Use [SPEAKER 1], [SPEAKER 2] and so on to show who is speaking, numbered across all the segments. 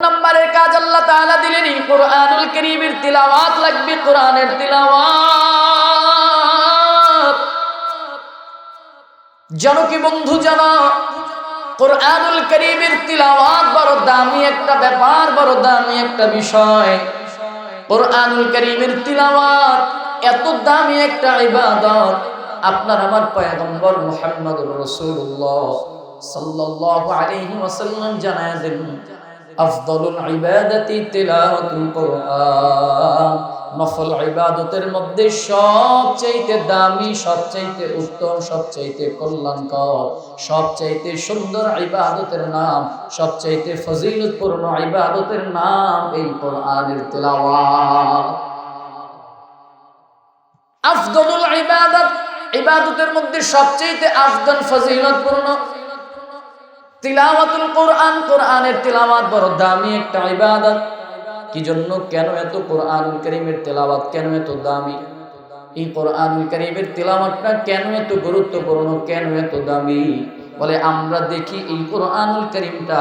[SPEAKER 1] নম্বরের কাজ আল্লাহ তাআলা দিলেন এই কোরআনুল কারীমের তিলাওয়াত লাগবে। কোরআনের তিলাওয়াত জানো কি বন্ধু, জানো কোরআনুল কারীমের তিলাওয়াত বড় দামি একটা ব্যাপার, বড় দামি একটা বিষয়। কোরআনুল কারীমের তিলাওয়াত এত দামি একটা ইবাদত, আপনার আমার পয়গম্বর মুহাম্মদুর রাসূলুল্লাহ সাল্লাল্লাহু আলাইহি ওয়াসাল্লাম জানায় দেন, আফদালুল ইবাদাতি তিলাওয়াতুল কুরআন। নফল ইবাদতের মধ্যে সবচেয়ে দামি, সবচেয়ে উত্তম, সবচেয়ে কল্যাণকর, সবচেয়ে সুন্দর ইবাদতের নাম, সবচেয়ে ফজিলতপূর্ণ ইবাদতের নাম এই কোরআনের তিলাওয়াত। আফদালুল ইবাদাত, ইবাদতের মধ্যে সবচেয়ে আফদাল, ফজিলতপূর্ণ তিলাওয়াতুল কোরআন। কোরআনের তিলাওয়াত বড় দামি একটা ইবাদত। কি জন্য, কেন এত কোরআনুল কারীমের তিলাওয়াত কেন এত দামি? এই কোরআনুল কারীমের তিলাওয়াতটা কেন এত গুরুত্বপূর্ণ, কেন এত দামি? বলে আমরা দেখি এই কোরআনুল কারীমটা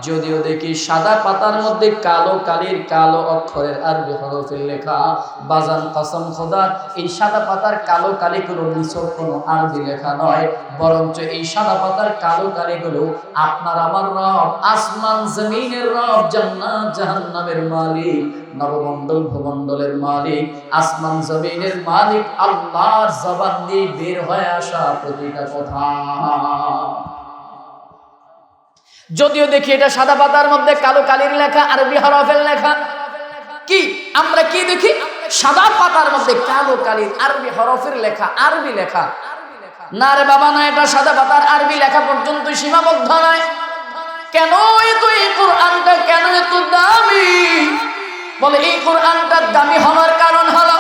[SPEAKER 1] যদিও দেখি সাদা পাতার মধ্যে কালো কালির, কালো অক্ষরের আরবি হরফে লেখা, বাজান কসম খোদা এই সাদা পাতার কালো কালি কোনো নিছক কোনো আরবি লেখা নয়, বরঞ্চ এই সাদা পাতার কালো কালিগুলো আপনার আমার রব, আসমান জমিনের রব, জান্নাত জাহান্নামের মালিক, নবমণ্ডল ভূমণ্ডলের মালিক, আসমান জমিনের মালিক আল্লাহর জবান দিয়ে বের হয়ে আসা প্রতিটা কথা। যদিও দেখি এটা সাদা পাতার মধ্যে কালো কালির লেখা, আরবি হরফের লেখা, কি আমরা কি দেখি? সাদা পাতার মধ্যে কালো কালির আরবি হরফের লেখা, আরবি লেখা। না রে বাবা না, এটা সাদা পাতার আরবি লেখা পর্যন্ত সীমাবদ্ধ নয়। কেন এত এই কোরআনটা কেন এত দামি? বলে এই কোরআনটা দামি হওয়ার কারণ হলো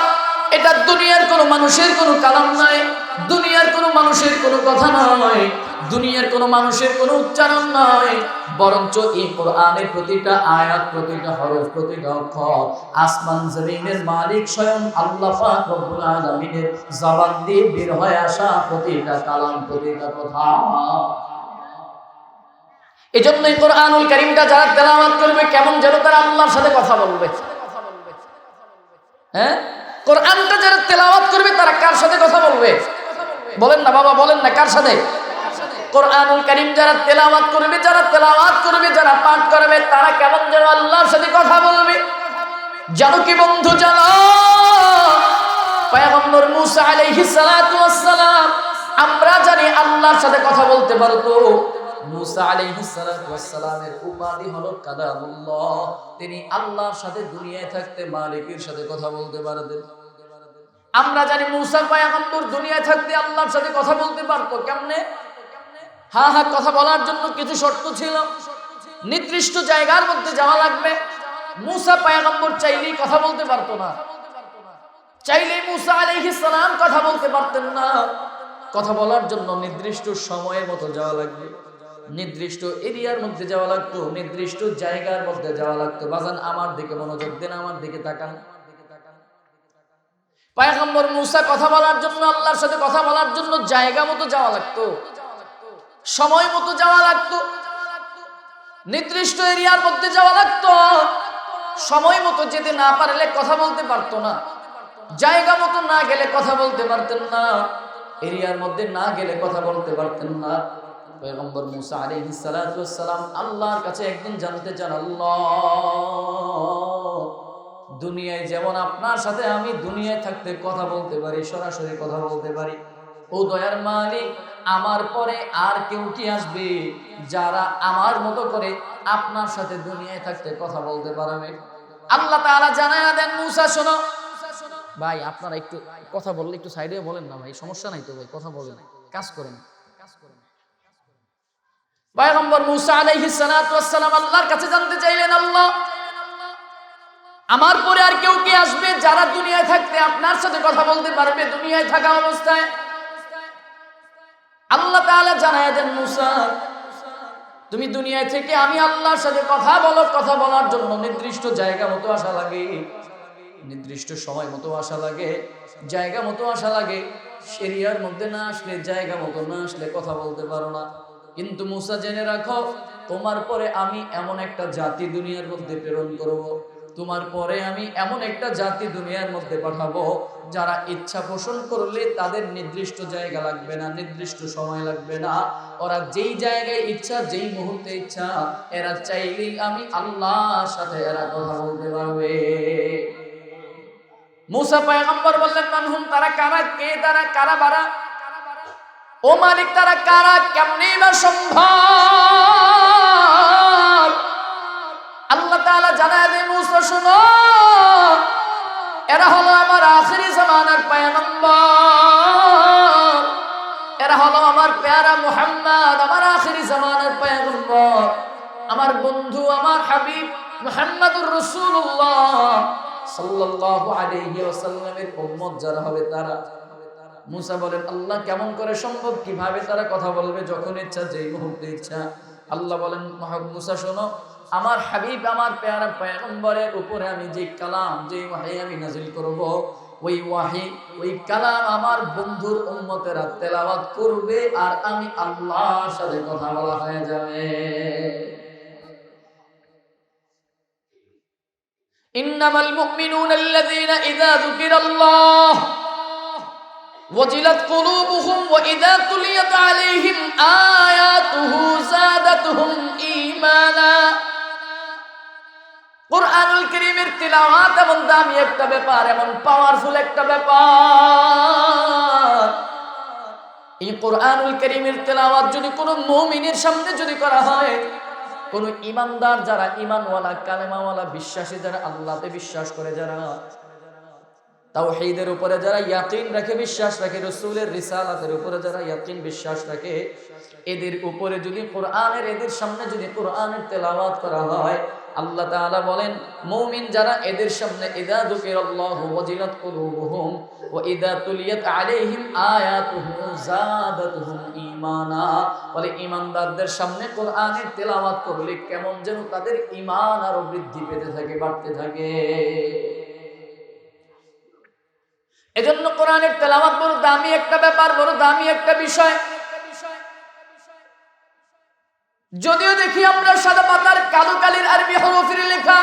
[SPEAKER 1] এটা দুনিয়ার কোনো মানুষের কোনো কালাম নয়, দুনিয়ার কোনো মানুষের কোনো কথা নয়, দুনিয়ার কোনো মানুষের কোনো উচ্চারণ নয়, বরঞ্চ এই কোরআনের প্রতিটা আয়াত, প্রতিটা হরফ, প্রতিটা অক্ষর আসমান জমিনের মালিক স্বয়ং আল্লাহ পাক রব্বুল আলামিনের জবান দিয়ে বের হয়ে আসা প্রতিটা কালাম, প্রতিটা কথা। এজন্য এই কোরআনুল কারীমটা যারা তেলাওয়াত করবে কেমন যেন তারা আল্লাহর সাথে কথা বলবে। হ্যাঁ, কোরআনটা যারা তেলাওয়াত করবে তারা কার সাথে কথা বলবে? বলেন না বাবা, বলেন না কার সাথে? কোরআনুল কারীম যারা তেলাওয়াত করবে, যারা তেলাওয়াত করবে, যারা পাঠ করবে তারা কেমন যেন আল্লাহর সাথে কথা বলবে। জানো কি বন্ধু, জানো পয়গম্বর মূসা আলাইহিস সালাতু ওয়াস সালাম আমরা জানি আল্লাহর সাথে কথা বলতে পারতো। মূসা আলাইহিস সালাতু ওয়াস সালামের উপাধি হলো কালামুল্লাহ। তিনি আল্লাহর সাথে দুনিয়ায় থাকতে মালিকের সাথে কথা বলতে পারতেন। আমরা জানি মূসা পয়গম্বর দুনিয়ায় থাকতে আল্লাহর সাথে কথা বলতে পারতো। কেমনে? হ্যাঁ হ্যাঁ, কথা বলার জন্য কিছু শর্ত ছিল, নির্দিষ্ট জায়গার মধ্যে যাওয়া লাগবে। মূসা পয়গম্বর চাইলেই কথা বলতে পারতো না, চাইলেই মূসা আলাইহিস সালাম কথা বলতে পারতেন না। কথা বলার জন্য নির্দিষ্ট সময়ের মতো যাওয়া লাগবে, নির্দিষ্ট এরিয়ার মধ্যে যাওয়া লাগতো, নির্দিষ্ট জায়গার মধ্যে যাওয়া লাগতো। বাজান আমার দিকে মনোযোগ দেন, আমার দিকে তাকান। পয়গম্বর মূসা কথা বলার জন্য, আল্লাহর সাথে কথা বলার জন্য জায়গা মতো যাওয়া লাগতো, সময় মতো যাওয়া লাগতো, নির্দিষ্ট এরিয়ার মধ্যে যাওয়া লাগতো। সময় মতো যেতে না পারলে কথা বলতে পারতো না, জায়গা মতো না গেলে কথা বলতে পারতেন না, এরিয়ার মধ্যে না গেলে কথা বলতে পারতেন না। পয়গম্বর মূসা আলাইহিস সালাতু ওয়াস সালাম আল্লাহর কাছে একদিন জানতে চান, আল্লাহ দুনিয়ায় যেমন আপনার সাথে আমি দুনিয়ায় থাকতে কথা বলতে পারি, সরাসরি কথা বলতে পারি, ও দয়ার মালিক আমার পরে আর কেউ কি আসবে যারা আমার মতো করে আপনার সাথে দুনিয়ায় থাকতে কথা বলতে পারবে? আল্লাহ তাআলা জানায়া দেন, মূসা শোনো। ভাই আপনারা একটু কথা বললে একটু সাইডে বলেন না ভাই, সমস্যা নাই তো ভাই, কথা বলেন, কাজ করেন। পয়গম্বর মূসা আলাইহিস সালাতু ওয়াস সালাম আল্লাহর কাছে জানতে চাইলেন, আল্লাহ আমার পরে আর কেউ কি আসবে যারা দুনিয়ায় থাকতে আপনার সাথে কথা বলতে পারবে দুনিয়ায় থাকা অবস্থায়? আল্লাহ তাআলা জানায়া দেন, মূসা তুমি দুনিয়ায় থেকে আমি আল্লাহর সাথে কথা বলো, কথা বলার জন্য নির্দিষ্ট জায়গা মতো আসা লাগে, নির্দিষ্ট সময় মতো আসা লাগে, জায়গা মতো আসা লাগে। এরিয়ার মধ্যে না আসলে, জায়গা মতো না আসলে কথা বলতে পারো না। কিন্তু মূসা জেনে রাখো তোমার পরে আমি এমন একটা জাতি দুনিয়ার মধ্যে প্রেরণ করব, তোমার পরে আমি এমন একটা জাতি দুনিয়ার মধ্যে পাঠাবো যারা ইচ্ছা পোষণ করলে তাদের নির্দিষ্ট জায়গা লাগবে না, নির্দিষ্ট সময় লাগবে না, ওরা যেই জায়গায় ইচ্ছা, যেই মুহূর্তে ইচ্ছা, এরা চাইলেই আমি আল্লাহর সাথে এরা কথা বলতে পারবে। মুসা পয়গম্বর বললেন, মানহুম, তারা কারা, কে তারা, কারা বারা? ও মালিক, তারা কারা, কেমনে বা সম্ভব? আল্লাহ তাআলা জানায় দেন, মুসা শোনো, এরা হলো আমার আখিরি জামানার পয়গম্বর, এরা হলো আমার প্যারা মুহাম্মদ, আমার আখিরি জামানার পয়গম্বর, আমার বন্ধু, আমার হাবিব মুহাম্মদুর রাসূলুল্লাহ সাল্লাল্লাহু আলাইহি ওয়াসাল্লামের উম্মত যারা হবে তারা। মুসা বলেন, আল্লাহ কেমন করে সম্ভব, কিভাবে তারা কথা বলবে যখন ইচ্ছা, যেই মুহূর্তে ইচ্ছা? আল্লাহ বলেন, মুসা শোনো, আমার হাবিব, আমার প্যারা পয়গম্বরের উপরে আমি যে কালাম, যে ওয়াহী আমি নাযিল করব, ওই ওয়াহী, ওই কালাম আমার বন্ধুর উম্মতেরা তেলাওয়াত করবে, আর আমি আল্লাহর সাথে কথা বলা হয়ে যাবে। ইন্নামাল মুমিনুনা আল্লাযীনা ইযা যুকিরাল্লাহ ওয়াজিলাত কুলুবুহুম ওয়া ইযা তুলিয়াত আলাইহিম আয়াতুহু যাদাতুহুম ঈমানা। কুরআনুল কারীমের তিলাওয়াত এমন দামি একটা ব্যাপার, এমন পাওয়ারফুল একটা ব্যাপার। এই কুরআনুল কারীমের তিলাওয়াত যদি কোনো মুমিনের সামনে যদি করা হয়, কোন ইমানদার, যারা ইমানওয়ালা, কালেমাওয়ালা, বিশ্বাসী, যারা আল্লাহতে বিশ্বাস করে, যারা তাওহীদের উপরে যারা ইয়াকিন রাখে, বিশ্বাস রাখে, রাসূলের রিসালাতের উপরে যারা ইয়াকিন বিশ্বাস রাখে, এদের উপরে যদি কোরআনের, এদের সামনে যদি কোরআনের তেলাওয়াত করা হয়, আল্লাহ তাআলা বলেন, মুমিন যারা, এদের সামনে ইযা যুকিরাল্লাহু ওয়াজিলাত কুলুবুহুম ওয়া ইযা তুলিয়াত আলাইহিম আয়াতুহু যাদাতুহুম ঈমানা, বলে ঈমানদারদের সামনে কোরআনের তেলাওয়াত করলে কেমন যেন তাদের ঈমান আরো বৃদ্ধি পেতে থাকে, বাড়তে থাকে। এজন্য কোরআনের তেলাওয়াত বড় দামি একটা ব্যাপার, বড় দামি একটা বিষয়। যদিও দেখি আমরা সাদা পাতার কালো কালির আরবি হরফের লেখা,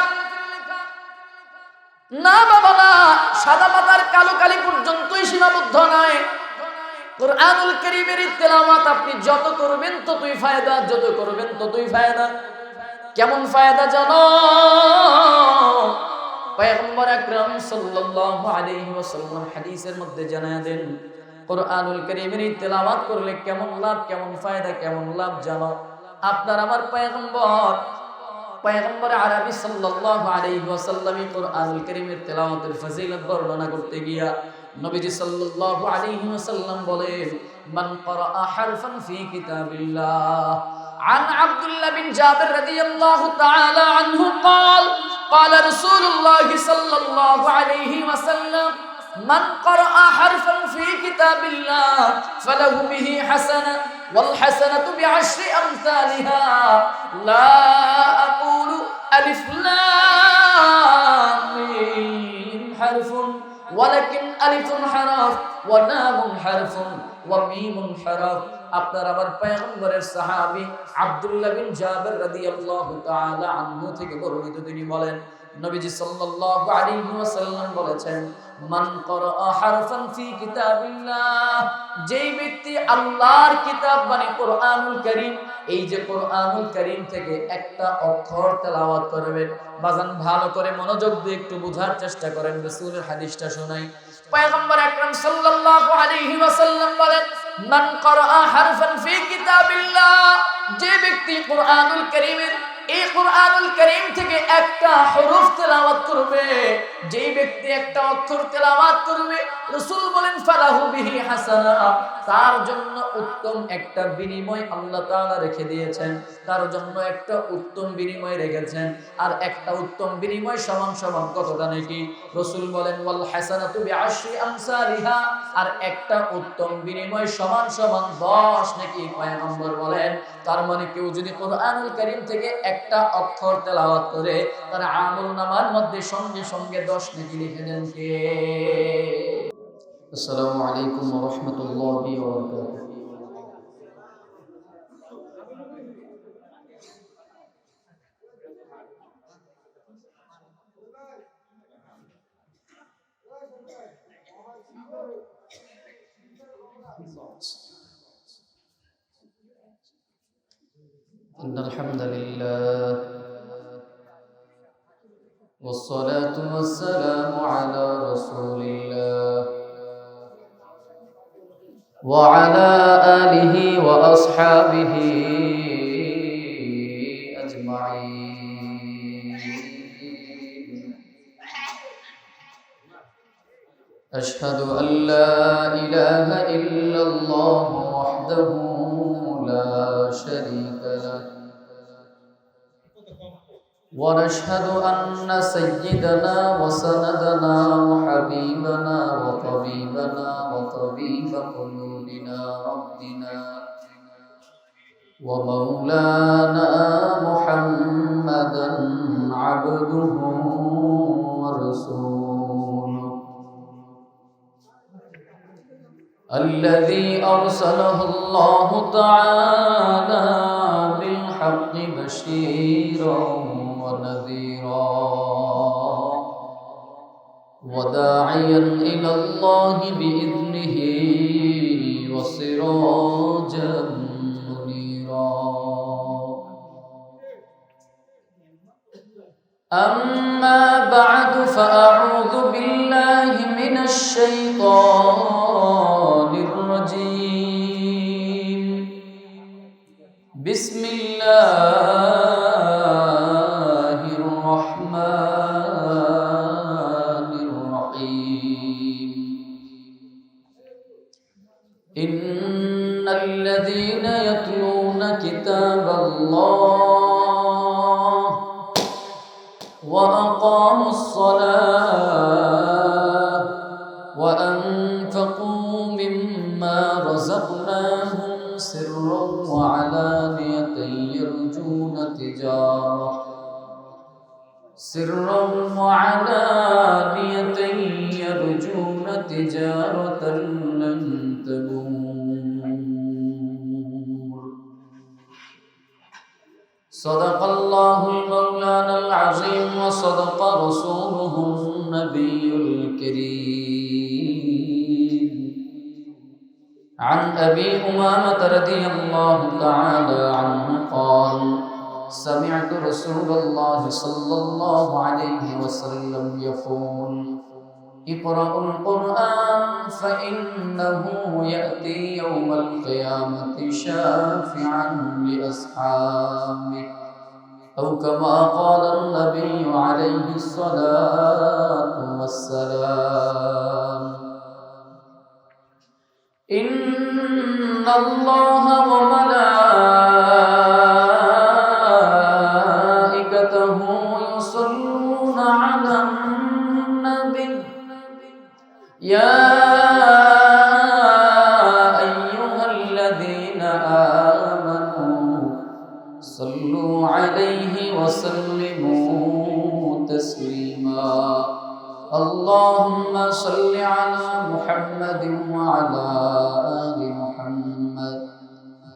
[SPEAKER 1] না বাবা না, সাদা পাতার কালো কালি পর্যন্তই সীমাবদ্ধ নয়। কুরআনুল কারীমের তেলাওয়াত আপনি যত করবেন ততই ফায়দা, যত করবেন ততই ফায়দা। কেমন ফায়দা জানো? পয়গম্বর আকরাম সাল্লাল্লাহু আলাইহি ওয়াসাল্লাম হাদিসের মধ্যে জানায় দেন, কুরআনুল কারীমের তেলাওয়াত করলে কেমন লাভ, কেমন ফায়দা, কেমন লাভ জানো? আপনার আমার পয়গম্বর আরবি সাল্লাল্লাহু আলাইহি ওয়াসাল্লাম কুরআনুল কারীমের তেলাওয়াতের ফজিলত বর্ণনা করতে গিয়া নবীজি সাল্লাল্লাহু আলাইহি ওয়াসাল্লাম বলেন, মান ক্বারাআ হারফান ফি কিতাবিল্লাহ। عن عبد الله بن جابر رضي الله تعالى عنه قال قال رسول الله صلى الله عليه وسلم من قرأ حرفا في كتاب الله فله به حسنة والحسنة بعشر أمثالها لا أقول ألف لام ميم حرف ولكن ألف حرف ولام حرف وميم حرف। আপনার আমার পয়গম্বরের সাহাবী আব্দুল্লাহ বিন জাবের রাদিয়াল্লাহু তাআলা আনহু থেকে বর্ণিত, তিনি বলেন, নবীজি সাল্লাল্লাহু আলাইহি ওয়াসাল্লাম বলেছেন, মান ক্বারাআ হারফান ফি কিতাবিল্লাহ, যেই ব্যক্তি আল্লাহর কিতাব মানে কুরআনুল কারীম, এই যে কুরআনুল কারীম থেকে একটা অক্ষর তেলাওয়াত করবেন। বাজান ভালো করে মনোযোগ দিয়ে একটু বোঝার চেষ্টা করেন, রাসূলের হাদিসটা শোনাই। পয়গম্বর আকরাম সাল্লাল্লাহু আলাইহি ওয়াসাল্লাম বলেন, মান ক্বারাআ হারফান ফি কিতাবিল্লাহ, যে ব্যক্তি কুরআনুল কারীমের, এই কুরআনুল কারীম থেকে একটা হরফ তেলাওয়াত করবে, যেই ব্যক্তি একটা অক্ষর তেলাওয়াত করবে, রাসূল বলেন, ফালাহু বিহি হাসানা, তার জন্য উত্তম একটা বিনিময় আল্লাহ তাআলা রেখে দিয়েছেন, তার জন্য একটা উত্তম বিনিময় রেখেছেন। আর একটা উত্তম বিনিময় সমান সমান কতটা নাকি? রাসূল বলেন, ওয়াল হাসানাতু বিআশরি আমসালিহা, আর একটা উত্তম বিনিময় সমান সমান 10 নাকি। পয়গম্বর বলেন, তার মানে কেউ যদি কুরআনুল কারীম থেকে একটা অক্ষর তেলাওয়াত করে, তার আমলনামার মধ্যে সঙ্গে সঙ্গে 10 নেকি লিখে দেন কে? আসসালামু আলাইকুম ওয়া রাহমাতুল্লাহি ওয়া বারাকাতুহু। إن الحمد لله والصلاة والسلام على رسول الله وعلى آله وأصحابه أجمعين. أشهد أن لا إله إلا الله وحده لا شريك له ونشهد أن سيدنا وسندنا وحبيبنا وطبيبنا وطبيب قلوبنا ربنا ومولانا محمدا عبده ورسوله الذي أرسله الله تعالى بالحق بشيرا ونذيرا وداعيا إلى الله بإذنه وسراجا منيرا. أما بعد فأعوذ بالله من الشيطان الرجيم. بسم الله الرحمن الرحيم. إن الذين يتلون كتاب الله وأقاموا الصلاة وأنفقوا مما رزقناهم سرا وعلانية يرجون تجارة لن تبور. صدق الله المولانا العظيم وصدق رسوله النبي الكريم. عن أبي أمامة رضي الله تعالى عنه قال سمعت رسول الله صلى الله عليه وسلم يقول اقرأوا القرآن فإنه يأتي يوم القيامة شافعا لأصحابه أو كما قال النبي عليه الصلاة والسلام. إن الله وملائكته يصلون على النبي يا أيها الذين آمنوا صلوا عليه وسلموا تسليما. اللهم صل على محمد وعلى آل محمد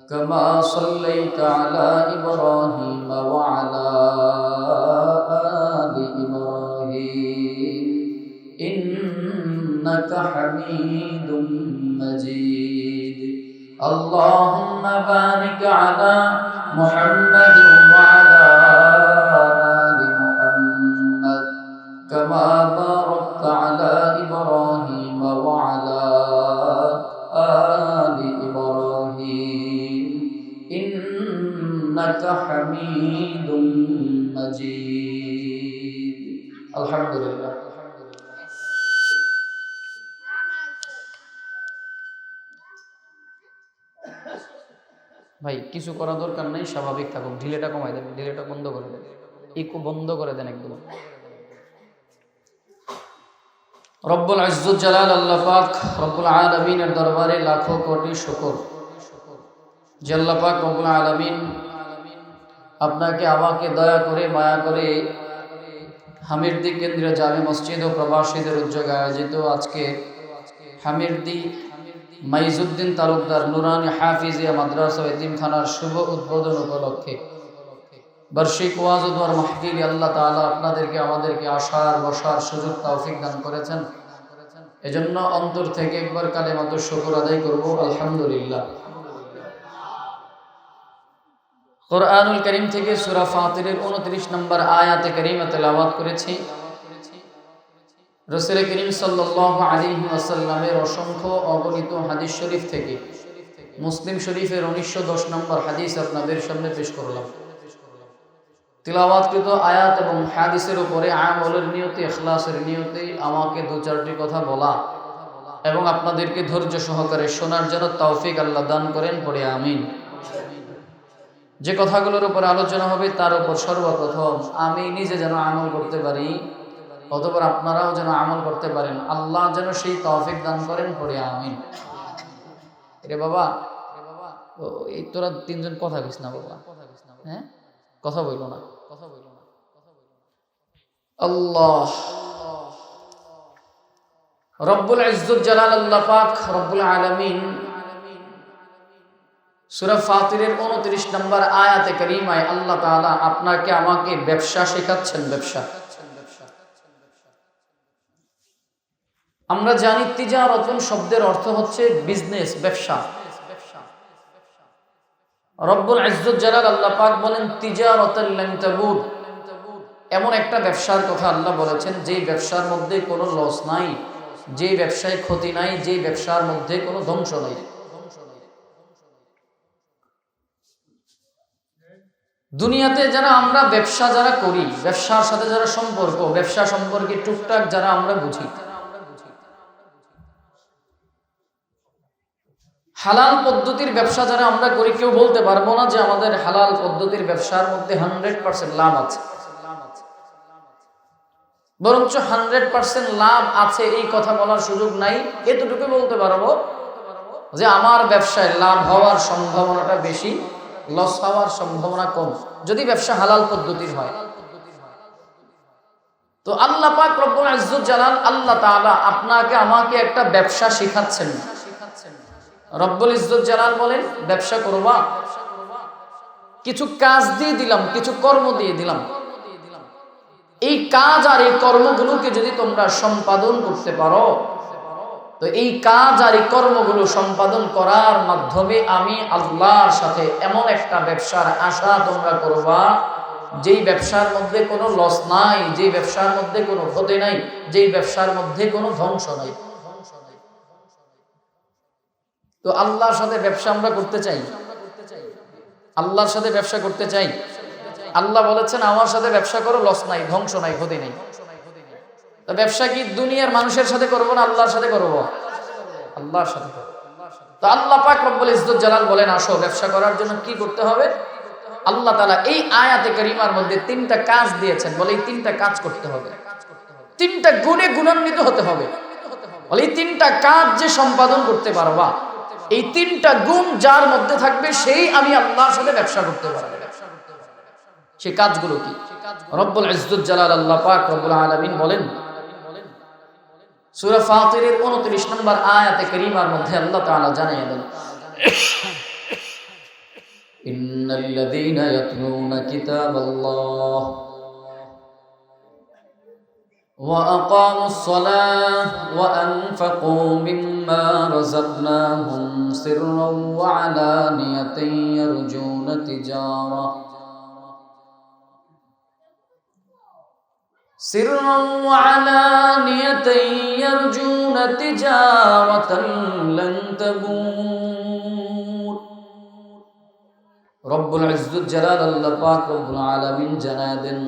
[SPEAKER 1] كما صليت على إبراهيم وعلى آل إبراهيم إنك حميد مجيد. اللهم بارك على محمد وعلى آل محمد كما باركت على إبراهيم وعلى آل إبراهيم إنك حميد مجيد. الحمد لله. ভাই কিছু করা দরকার নেই, স্বাভাবিক থাকুন, ঢিলেটা কমাই দেন, ঢিলেটা বন্ধ করে দেন, ইকো বন্ধ করে দেন একদম। রব্বুল ইজ্জত জালাল আল্লাহ পাক রব্বুল আলামিনের দরবারে লাখো কোটি শুকর যে আল্লাহ পাক রব্বুল আলামিন আপনাকে আমাকে দয়া করে মায়া করে হামিরদি কেন্দ্রীয় জামে মসজিদ ও প্রবাসীদের উদ্যোগে আয়োজিত আজকে হামিরদি মাইজউদ্দিন তালুকদার নুরানি হাফিজিয়া মাদ্রাসা ও এতিমখানার শুভ উদ্বোধন উপলক্ষে বার্ষিক ওয়াজ ও দোয়ার মাহফিলে আল্লাহ তাআলা আপনাদেরকে আমাদেরকে আসার বসার সুযোগ তৌফিক দান করেছেন। এজন্য অন্তর থেকে একবার কালেমাতুশ শুকর আদায় করব, আলহামদুলিল্লাহ। কোরআনুল কারীম থেকে সূরা ফাতিরের 29 নম্বর আয়াতে কারীমা তেলাওয়াত করেছি। রাসূল করিম সাল্লাল্লাহু আলাইহি ওয়াসাল্লামের অসংখ্য অগণিত হাদিস শরীফ থেকে মুসলিম শরীফের 1910 নম্বর হাদিস আপনাদের সামনে পেশ করলাম। তিলাওয়াতকৃত আয়াত এবং হাদিসের উপরে আমলের নিয়তে, ইখলাসের নিয়তে আমাকে দু চারটি কথা বলা এবং আপনাদেরকে ধৈর্য সহকারে শোনার জন্য তৌফিক আল্লাহ দান করেন, পড়ে আমিন। যে কথাগুলোর উপর আলোচনা হবে তার উপর সর্বপ্রথম আমি নিজে যেন আমল করতে পারি, অতঃপর আপনারাও যেন আমল করতে পারেন, আল্লাহ যেন সেই তৌফিক দান করেন, পড়ে আমিন। রে বাবা, এই তোরা তিনজন কথা কইস না বাবা, হ্যাঁ কথা বইল না। আল্লাহ রব্বুল ইজ্জত জালাল আল্লাহ পাক রব্বুল আলামিন সূরা ফাতিরের 29 নম্বর আয়াতে কারীমায় আল্লাহ তাআলা আপনাকে আমাকে ব্যবসা শেখাচ্ছেন। ব্যবসা, আমরা জানি তিজারাতুন শব্দের অর্থ হচ্ছে বিজনেস, ব্যবসা। রব্বুল ইজ্জত জালাল আল্লাহ পাক বলেন তিজারাতাল লান তাবুর, এমন একটা ব্যবসার কথা আল্লাহ বলেছেন যেই ব্যবসার মধ্যে কোনো লস নাই, যেই ব্যবসায় ক্ষতি নাই, যেই ব্যবসার মধ্যে কোনো ধ্বংস নাই। দুনিয়াতে যারা আমরা ব্যবসা যারা করি, ব্যবসার সাথে যারা সম্পর্ক, ব্যবসা সম্পর্কে টুকটাক যারা আমরা বুঝি, হালাল পদ্ধতির ব্যবসা যারা আমরা করি, কেউ বলতে পারবো না যে আমাদের হালাল পদ্ধতির ব্যবসার মধ্যে 100% লাভ আছে। বরঞ্চ 100% লাভ আছে এই কথা বলার সুযোগ নাই। এতটুকু বলতে পারবো যে আমার ব্যবসায় লাভ হওয়ার সম্ভাবনাটা বেশি, লস হওয়ার সম্ভাবনা কম, যদি ব্যবসা হালাল পদ্ধতির হয়। তো আল্লাহ পাক রব্বুল ইজ্জত জালাল আল্লাহ তাআলা আপনাকে আমাকে একটা ব্যবসা শেখাচ্ছেন। রব্বুল ইজ্জত জালাল বলেন ব্যবসা করবা, কিছু কাজ দিয়ে দিলাম, কিছু কর্ম দিয়ে দিলাম। এই কাজ আর এই কর্মগুলোকে যদি তোমরা সম্পাদন করতে পারো, তো এই কাজ আর এই কর্মগুলো সম্পাদন করার মাধ্যমে আমি আল্লাহর সাথে এমন একটা ব্যবসার আশা তোমরা করবা যেই ব্যবসার মধ্যে কোনো লস নাই, যেই ব্যবসার মধ্যে কোনো ক্ষতি নাই, যেই ব্যবসার মধ্যে কোনো ধ্বংস নাই। তো আল্লাহর সাথে ব্যবসা আমরা করতে চাই, আল্লাহর সাথে ব্যবসা করতে চাই। আল্লাহ বলেছেন আমার সাথে ব্যবসা করো, লস নাই, ধ্বংস নাই, ক্ষতি নেই। তো ব্যবসা কি দুনিয়ার মানুষের সাথে করবো না আল্লাহর সাথে করবো? আল্লাহর সাথে করবো। তো আল্লাহ পাক রব্বুল ইজ্জত জালাল বলেন আসো ব্যবসা করার জন্য কি করতে হবে। আল্লাহ তাআলা এই আয়াতে কারিমার মধ্যে 3টা কাজ দিয়েছেন, বলে এই 3টা কাজ করতে হবে, 3টা গুণে গুণান্বিত হতে হবে। বলে এই 3টা কাজ যে সম্পাদন করতে পারবা, এই 3টা গুণ যার মধ্যে থাকবে সেই আমি আল্লাহর সাথে ব্যবসা করতে পারবো। সেই কাজগুলো কি? রব্বুল ইজ্জত জালাল আল্লাহ পাক রব্বুল আলামিন বলেন সূরা ফাতিরের 29 নম্বর আয়াতে কারীমার মধ্যে আল্লাহ তাআলা জানিয়ে দেন ইন্নাল্লাযীনা ইয়াতলুনা কিতাবাল্লাহ ওয়া আকামুস সালাহ ওয়া আনফাকু মিম্মা রাযাকনাহুম সিররান ওয়া আলানিয়াতান ইয়ারজুনা তিজারা سرا وعلانية يرجون تجارة لن تبور রব্বুল ইজ্জত জালাল আল্লাহ পাক রব্বুল আলামিন জানায় দেন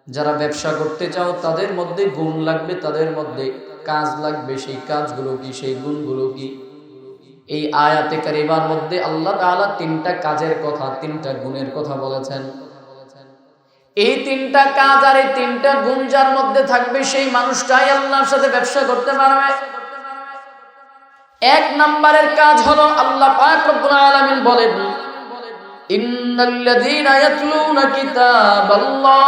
[SPEAKER 1] যারা ব্যবসা করতে চাও তাদের মধ্যে গুণ লাগবে, তাদের মধ্যে কাজ লাগবে। সেই কাজগুলো কি, সেই গুণগুলো কি? এই আয়াতে কারিমার মধ্যে আল্লাহ তাআলা 3টা কাজের কথা, 3টা গুণের কথা বলেছেন। এই 3টা কাজ আর এই 3টা গুণ যার মধ্যে থাকবে সেই মানুষটাই আল্লাহর সাথে ব্যবসা করতে পারবে। 1 নম্বরের কাজ হলো আল্লাহ পাক রব্বুল আলামিন বলেন ইন্নাল্লাযীনা ইয়াতলুনা কিতাবাল্লাহ।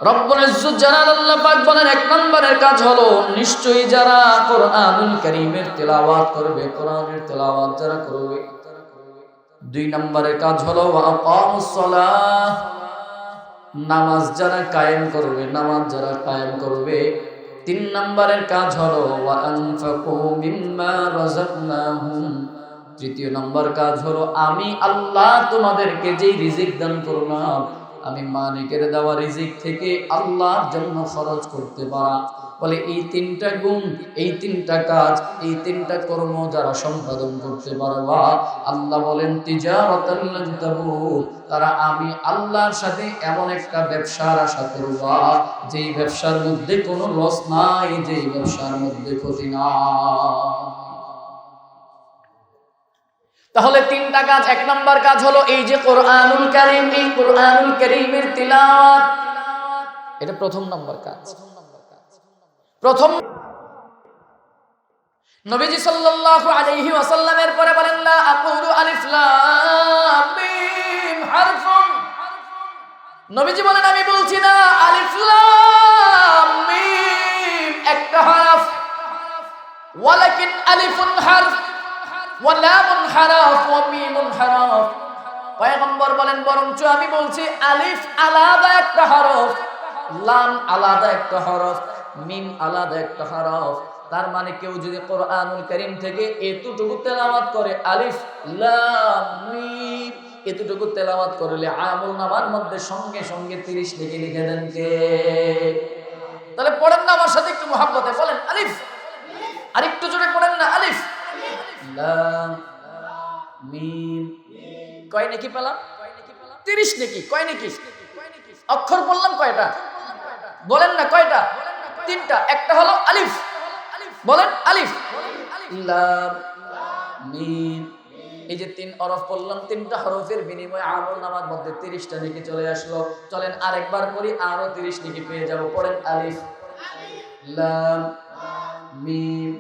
[SPEAKER 1] রব্বুল ইজ্জত জালাল আল্লাহ পাক বলেন 1 নম্বরের কাজ হলো নিশ্চয়ই যারা কোরআনুল কারীমের তেলাওয়াত করবে, কোরআনের তেলাওয়াত যারা করবে। 2 নম্বরের কাজ হলো ওয়া আকামুস সালাহ, নামাজ যারা কায়েম করবে, নামাজ যারা কায়েম করবে। তিন নম্বরের কাজ হলো ওয়া আনফাকু মিম্মা রাযাকনাহুম। তৃতীয় নম্বর কাজ হলো আমি আল্লাহ তোমাদেরকে যেই রিজিক দান করলাম, আমি মালিকের দেওয়া রিজিক থেকে আল্লাহর জন্য খরচ করতে পারা। বলে এই তিনটা গুণ, এই তিনটা কাজ, এই তিনটা কর্ম যারা সম্পাদন করতে পারবা, আল্লাহ বলেন তিজারাতাল লান তাবুর, তারা আমি আল্লাহর সাথে এমন একটা ব্যবসার আশা করবা যেই ব্যবসার মধ্যে কোনো লস নাই, যেই ব্যবসার মধ্যে ক্ষতি নাই। তাহলে তিনটা কাজ। এক নম্বর কাজ হলো এই যে কোরআনুল কারীম, এই কোরআনুল কারীমের তিলাওয়াত, এটা প্রথম নম্বর কাজ। প্রথম নবীজি সাল্লাল্লাহু আলাইহি ওয়াসাল্লামের পরে বলেন লা আকুলু আলিফ লাম মিম হারফুন। নবীজি বলেন আমি বলছি না আলিফ লাম মিম একটা হরফ, ওয়ালাকিন আলিফুন হরফ ওয়া লামুন হরফ ওয়া মিমুন হরফ। পয়গম্বর বলেন বরঞ্চ আমি বলছি আলিফ আলাদা একটা হরফ, লাম আলাদা একটা হরফ, মিম আলাদা একটা হরফ। তার মানে কেউ যদি কোরআনুল কারীম থেকে এতটুকু তেলাওয়াত করে আলিফ লাম মিম এতটুকু তেলাওয়াত করলে আমলনামার মধ্যে সঙ্গে সঙ্গে 30 নেকি লিখে দেন কে? তাহলে পড়েন না আমার সাথে একটু মুহাব্বতে, বলেন আলিফ, আর একটু জোরে পড়েন না আলিফ লাম মিম। কয় নেকি পেলাম? 30 নেকি। কয় নেকি? অক্ষর বললাম কয়টা? বলেন না কয়টা? তিনটা। একটা হলো আলিফ, বলেন আলিফ লাম মিম। এই যে তিন হরফ পড়লাম, তিনটা হরফের বিনিময়ে আমলনামার মধ্যে 30টা নেকি চলে আসলো। চলেন আরেকবার করি, আরো 30 নেকি পেয়ে যাব। পড়েন আলিফ লাম মিম।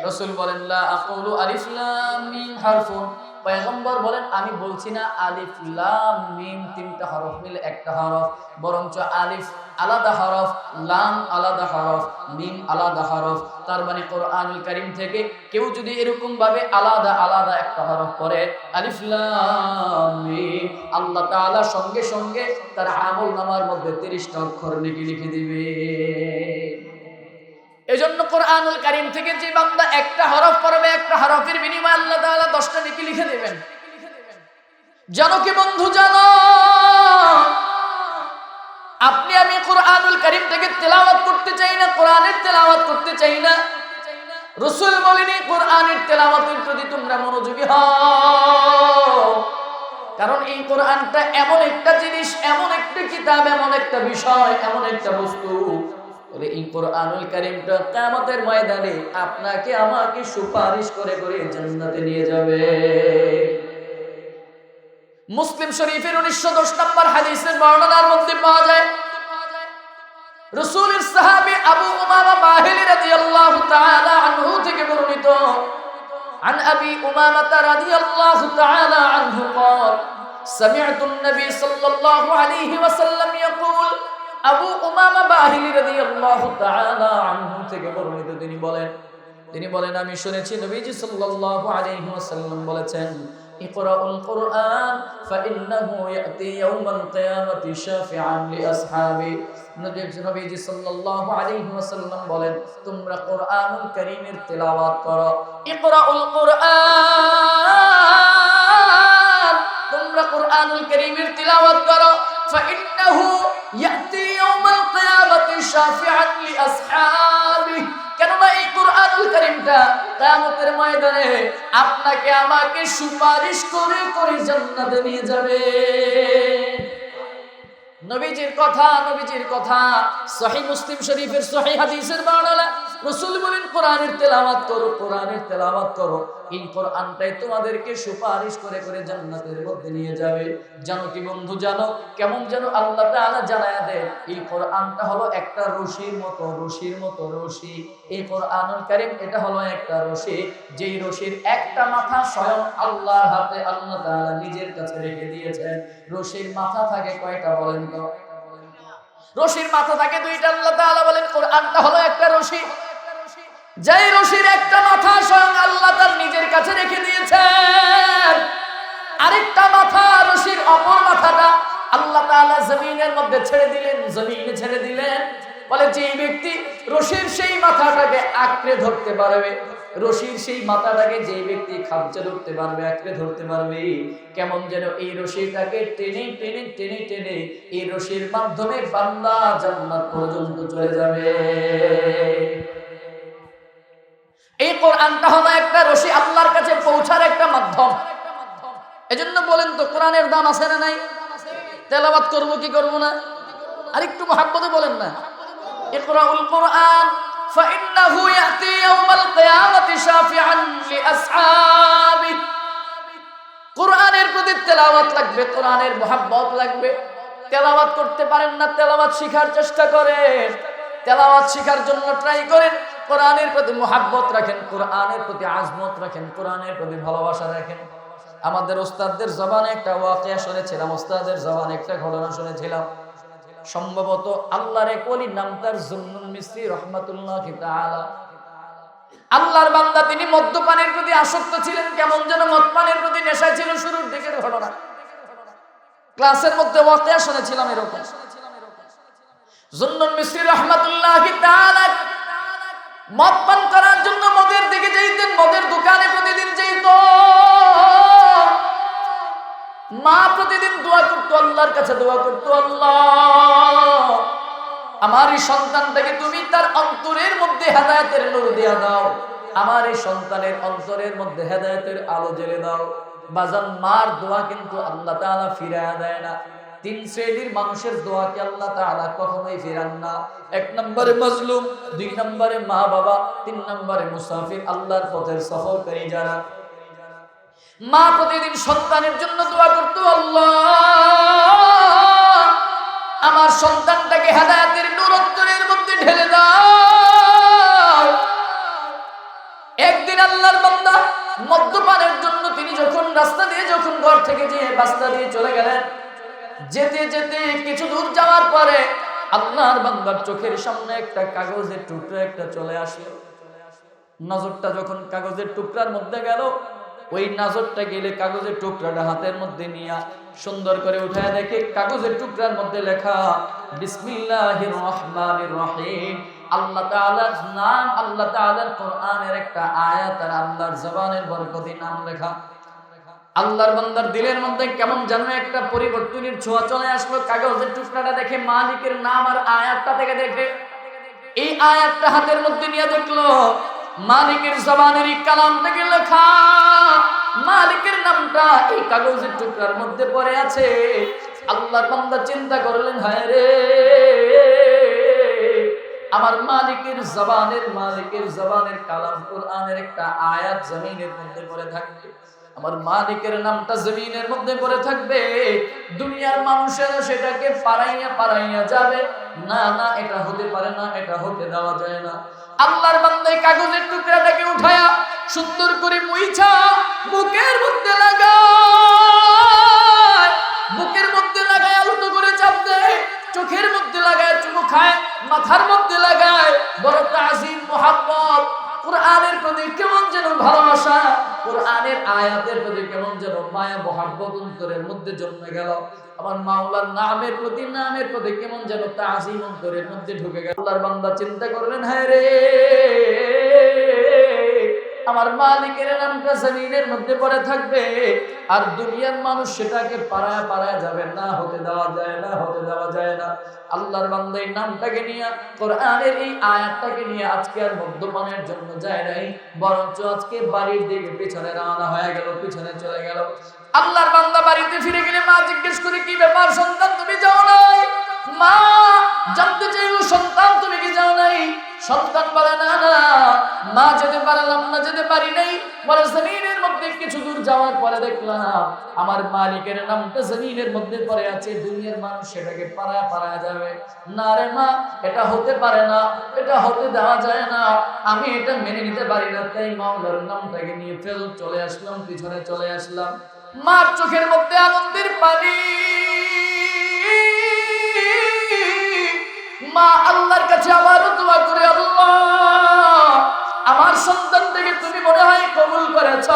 [SPEAKER 1] রাসূল বলেন লা আকুলু আলিফ লাম মিম হারফুন। পয়গম্বর বলেন আমি বলছি না আলিফ লাম মিম তিনটা হরফ মিলে একটা হরফ, বরঞ্চ আলিফ আলাদা হরফ, লাম আলাদা হরফ, মিম আলাদা হরফ। তার মানে কোরআনুল কারীম থেকে কেউ যদি এরকম ভাবে আলাদা আলাদা একটা হরফ পড়ে আলিফ লাম মিম, আল্লাহ তাআলা সঙ্গে সঙ্গে তার আমলনামার মধ্যে 30টা অক্ষর নেকি লিখে দিবে। এজন্য কোরআনুল কারীম থেকে যে বান্দা একটা হরফ পড়বে, একটা হরফের বিনিময়ে আল্লাহ তাআলা 10টা নেকি লিখে দিবেন। জানো কি বন্ধু, জানো আপনি আমি কোরআনুল কারীম থেকে তেলাওয়াত করতে চাই না, কোরআনের তেলাওয়াত করতে চাই না। রাসূল বলেনি কোরআনের তেলাওয়াতের প্রতি তোমরা মনোযোগী হও, কারণ এই কোরআনটা এমন একটা জিনিস, এমন একটা কিতাব, এমন একটা বিষয়, এমন একটা বস্তু, বলে এই কোরআনুল কারীমটা কিয়ামতের ময়দানে আপনাকে আমাকে সুপারিশ করে করে জান্নাতে নিয়ে যাবে। মুসলিম শরীফের 1910 নম্বর হাদিসের বর্ণনার মধ্যে পাওয়া যায় রাসূলের সাহাবী আবু উমামা বাহিলী রাদিয়াল্লাহু তাআলা আনহু থেকে বর্ণিত, عن أبي أمامة رضي الله تعالى عنه قال سمعت النبي صلى الله عليه وسلم يقول। আবু উমামা বাহিলী রাদিয়াল্লাহু তাআলা আনহু থেকে বর্ণিত, তিনি বলেন আমি শুনেছি নবীজি সাল্লাল্লাহু আলাইহি ওয়াসাল্লাম বলেছেন ইকরাউল কুরআন ফাইন্নাহু ইয়াতি ইয়াউমাল কিয়ামাতি শাফিআন লিআসহাবি। নবীজি সাল্লাল্লাহু আলাইহি ওয়াসাল্লাম বলেন তোমরা কোরআনুল কারীমের তেলাওয়াত করো। ইকরাউল কুরআন, তোমরা কোরআনুল কারীমের তেলাওয়াত করো। ফাইন্নাহু ইয়াতি ইয়াউমাল কিয়ামাতি শাফিআন লিআসহাবি, কেননা এই কোরআনুল কারীমটা কিয়ামতের ময়দানে আপনাকে আমাকে সুপারিশ করে করে জান্নাতে নিয়ে যাবে। নবীজির কথা সহিহ মুসলিম শরীফের সহিহ হাদিসের বর্ণনা। রাসূল বলেন কোরআনের তেলাওয়াত করো, কোরআনের তেলাওয়াত করো, এই কোরআনটাই তোমাদেরকে সুপারিশ করে করে জান্নাতের মধ্যে নিয়ে যাবে। জানো কি বন্ধু, জানো কেমন যেন আল্লাহ তাআলা জানায়া দেন এই কোরআনটা হলো একটা রশির মতো রশি। এই কোরআনুল কারীম এটা হলো একটা রশি, যেই রশির একটা মাথা স্বয়ং আল্লাহর হাতে আল্লাহ তাআলা নিজের কাছে রেখে দিয়েছেন। রশির মাথা থাকে কয়টা বলেন তো? রশির মাথা থাকে দুইটা। আল্লাহ তাআলা বলেন কোরআনটা হলো একটা রশি, যেই রশির একটা মাথা স্বয়ং আল্লাহ তার নিজের কাছে রেখে দিয়েছেন, আরেকটা মাথা রশির অপর মাথাটা আল্লাহ তাআলা জমিনের মধ্যে ছেড়ে দিলেন, জমিনে ছেড়ে দিলেন। বলে যে ব্যক্তি রশির সেই মাথাটাকে আঁকড়ে ধরতে পারবে, রশির সেই মাথাটাকে যে ব্যক্তি খামচে ধরতে পারবে, আঁকড়ে ধরতে পারবে, কেমন যেন এই রশিটাকে টেনে টেনে টেনে টেনে এই রশির মাধ্যমে বান্দা জান্নাত পর্যন্ত চলে যাবে। এই কোরআনটা হলো একটা রশি, আল্লাহর কাছে পৌঁছার একটা মাধ্যম। এজন্য বলেন তো কোরআনের দাম আছে না নাই? তেলাওয়াত করব কি করব না? আর একটু মহব্বতে বলেন না, ইকরাউল কোরআন ফাইন্নাহু ইয়াতি ইয়াউমাল কিয়ামাতি শাফিআন লিআসহাবি। কোরআনের প্রতি তেলাওয়াত লাগবে, কোরআনের মহব্বত লাগবে। তেলাওয়াত করতে পারেন না, তেলাওয়াত শিখার চেষ্টা করেন, তেলাওয়াত শিখার জন্য ট্রাই করেন। কোরআনের প্রতি মহব্বত রাখেন, কোরআনের প্রতি আজমত রাখেন, কোরআনের প্রতি ভালোবাসা রাখেন। আমাদের ওস্তাদদের জবানে একটা ওয়াকিয়া শুনেছিলাম, ওস্তাদের জবানে একটা ঘটনা শুনেছিলাম। সম্ভবত আল্লাহর এক ওলি, নাম তার জুন্নুন মিসরি রাহমাতুল্লাহি তাআলা। আল্লাহর বান্দা, তিনি মদ্যপানের প্রতি আসক্ত ছিলেন, কেমন যেন মদপানের প্রতি নেশা ছিল। শুরুর দিকের ঘটনা, ক্লাসের মধ্যে ওয়াকিয়া শুনেছিলাম এরকম। জুন্নুন মিসরি রাহমাতুল্লাহি তাআলা মদ পান করার জন্য মদের দিকে যাইতেন, মদের দোকানে প্রতিদিন যাইত। মা প্রতিদিন দোয়া করতো, আল্লাহর কাছে দোয়া করতো, আল্লাহ আমার এই সন্তানটাকে তুমি তার অন্তরের মধ্যে হেদায়েতের নূর দিয়ে দাও, আমার এই সন্তানের অন্তরের মধ্যে হেদায়েতের আলো জ্বেলে দাও। বাজান, মার দোয়া কিন্তু আল্লাহ তাআলা ফিরায়া দেয় না। তিন শ্রেণীর মানুষের দোয়াকে আল্লাহ তাআলা কখনোই ফেরান না। এক নম্বরে মাজলুম, দুই নম্বরে মা বাবা, তিন নম্বরে মুসাফির, আল্লাহর পথের সফরকারী যারা। মা প্রতিদিন সন্তানের জন্য দোয়া করতো, আল্লাহ আমার সন্তানটাকে হেদায়েতের নূর অন্তরের মধ্যে ঢেলে দাও। একদিন আল্লাহর বান্দা মদ্যপানের জন্য তিনি যখন রাস্তা দিয়ে, যখন ঘর থেকে যে রাস্তা দিয়ে চলে গেলেন, যেতে যেতে কিছু দূর যাওয়ার পরে আল্লাহর বান্দার চোখের সামনে একটা কাগজের টুকরা একটা চলে আসলো। নজরটা যখন কাগজের টুকরার মধ্যে গেল, ওই নজরটা গেলে কাগজের টুকরাটা হাতের মধ্যে নিয়ে সুন্দর করে উঠায় দেখে কাগজের টুকরার মধ্যে লেখা বিসমিল্লাহির রহমানির রহিম। আল্লাহ তাআলার নাম, আল্লাহ তাআলার কোরআনের একটা আয়াত আর আল্লাহর জবানের বরকতি নাম লেখা। আল্লাহর বান্দার দিলের মধ্যে কেমন যেন একটা পরিবর্তনের ছোঁয়া চলে আসলো। কাগজের টুকরাটা দেখে মালিকের নাম আর আয়াতটা থেকে দেখে এই আয়াতটা হাতের মধ্যে নিয়ে দেখলো মালিকের জবানের কালাম থেকে লেখা, মালিকের নামটা এই কাগজের টুকরার মধ্যে পড়ে আছে। আল্লাহর বান্দা চিন্তা করলেন, হায় রে, আমার মালিকের জবানের কালাম কোরআনের একটা আয়াত জমিনের মধ্যে পড়ে থাকবে, আমার মালিকের নামটা জমিনের মধ্যে পড়ে থাকবে, দুনিয়ার মানুষেরা সেটাকে পারাইয়া যাবে না। না, এটা হতে পারে না, এটা হতে দেওয়া যায় না। আল্লাহর বান্দা কাগজের টুকরাটাকে উঠায়া সুন্দর করে মুইছা বুকের মধ্যে লাগায়, বুকের মধ্যে লাগায় আলতো করে চাপ দেয়, চোখের মধ্যে লাগায় চুমু খায়, মাথার মধ্যে লাগায়। বড় তাজিম মুহাব্বত, কোরআনের প্রতি কেমন যেন ভালোবাসা, কোরআনের আয়াতের প্রতি কেমন যেন মায়া মুহাব্বত অন্তরের মধ্যে জন্মে গেল। আমার মাওলার নামের প্রতি কেমন যেন তাজিম অন্তরের মধ্যে ঢুকে গেল। আল্লাহর বান্দা চিন্তা করলেন, হায় রে, আমার মালিকের নামটা জমিনের মধ্যে পড়ে থাকবে আর দুনিয়ার মানুষ সেটাকে পারায়া যাবে না, হতে দেওয়া যায় না, হতে দেওয়া যায় না। আল্লাহর বান্দা এই নামটাকে নিয়ে, কোরআনের এই আয়াতটাকে নিয়ে আজকে আর মদ্যপানের জন্য যায় নাই, বরঞ্চ আজকে বাড়ির দিকে পিছনে রওনা হয়ে গেল, পিছনে চলে গেল। আল্লাহর বান্দা বাড়িতে ফিরে গেলে মা জিজ্ঞেস করে, কি ব্যাপার সন্তান, তুমি যাও নাই? মা জানতে চাই, ও সন্তান তুমি কি যাও নাই? সন্তান বলে, না না মা, যেতে পারলাম না, যেতে পারি নাই। বলে, জমিনের মধ্যে কিছু দূর যাওয়ার পরে দেখলাম আমার মালিকের নামটা জমিনের মধ্যে পড়ে আছে, দুনিয়ার মানুষ সেটাকে পারায়া যাবে না। রে মা, এটা হতে পারে না, এটা হতে দেওয়া যায় না, আমি এটা মেনে নিতে পারি না। তাই মাওলার নামটাকে নিয়ে চলে আসলাম, পিছনে চলে আসলাম। মার চোখের মধ্যে আনন্দের পানি। মা আল্লাহর কাছে আবারও দোয়া করে, আল্লাহ আমার সন্তানটাকে তুমি মনে হয় কবুল করেছ,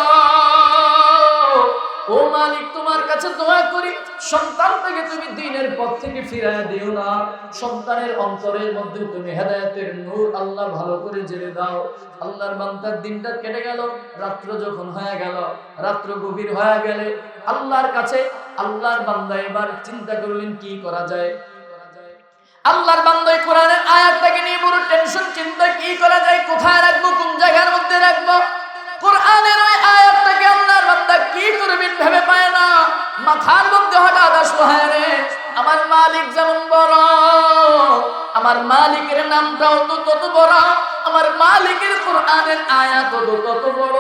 [SPEAKER 1] ও মালিক তোমার তোমার কাছে দোয়া করি সন্তানটাকে তুমি দ্বীনের পথ থেকে ফিরায় দিও না, সন্তানের অন্তরের মধ্যে তুমি হেদায়েতের নূর আল্লাহ ভালো করে জ্বেলে দাও। আল্লাহর বান্দার দিনটা কেটে গেল, রাত্র যখন হয়ে গেল, রাত্র গভীর হয়ে গেলে আল্লাহর কাছে আল্লাহর বান্দা এবার চিন্তা করলেন কি করা যায়। আল্লাহর বান্দা কোরআনের আয়াতটাকে নিয়ে বড় টেনশন, চিন্তা কি করা যায়, কোথায় রাখবো, কোন জায়গার মধ্যে রাখবো। কোরআনের ওই আয়াতটাকে আল্লাহর বান্দা কি করবেন ভেবে পায় না। মাথার মধ্যে হঠাৎ আসলো, হ্যাঁ রে, আমার মালিক যেমন বড়, আমার মালিকের নামটাও তো তত বড়, আমার মালিকের কোরআনের আয়াত তত বড়।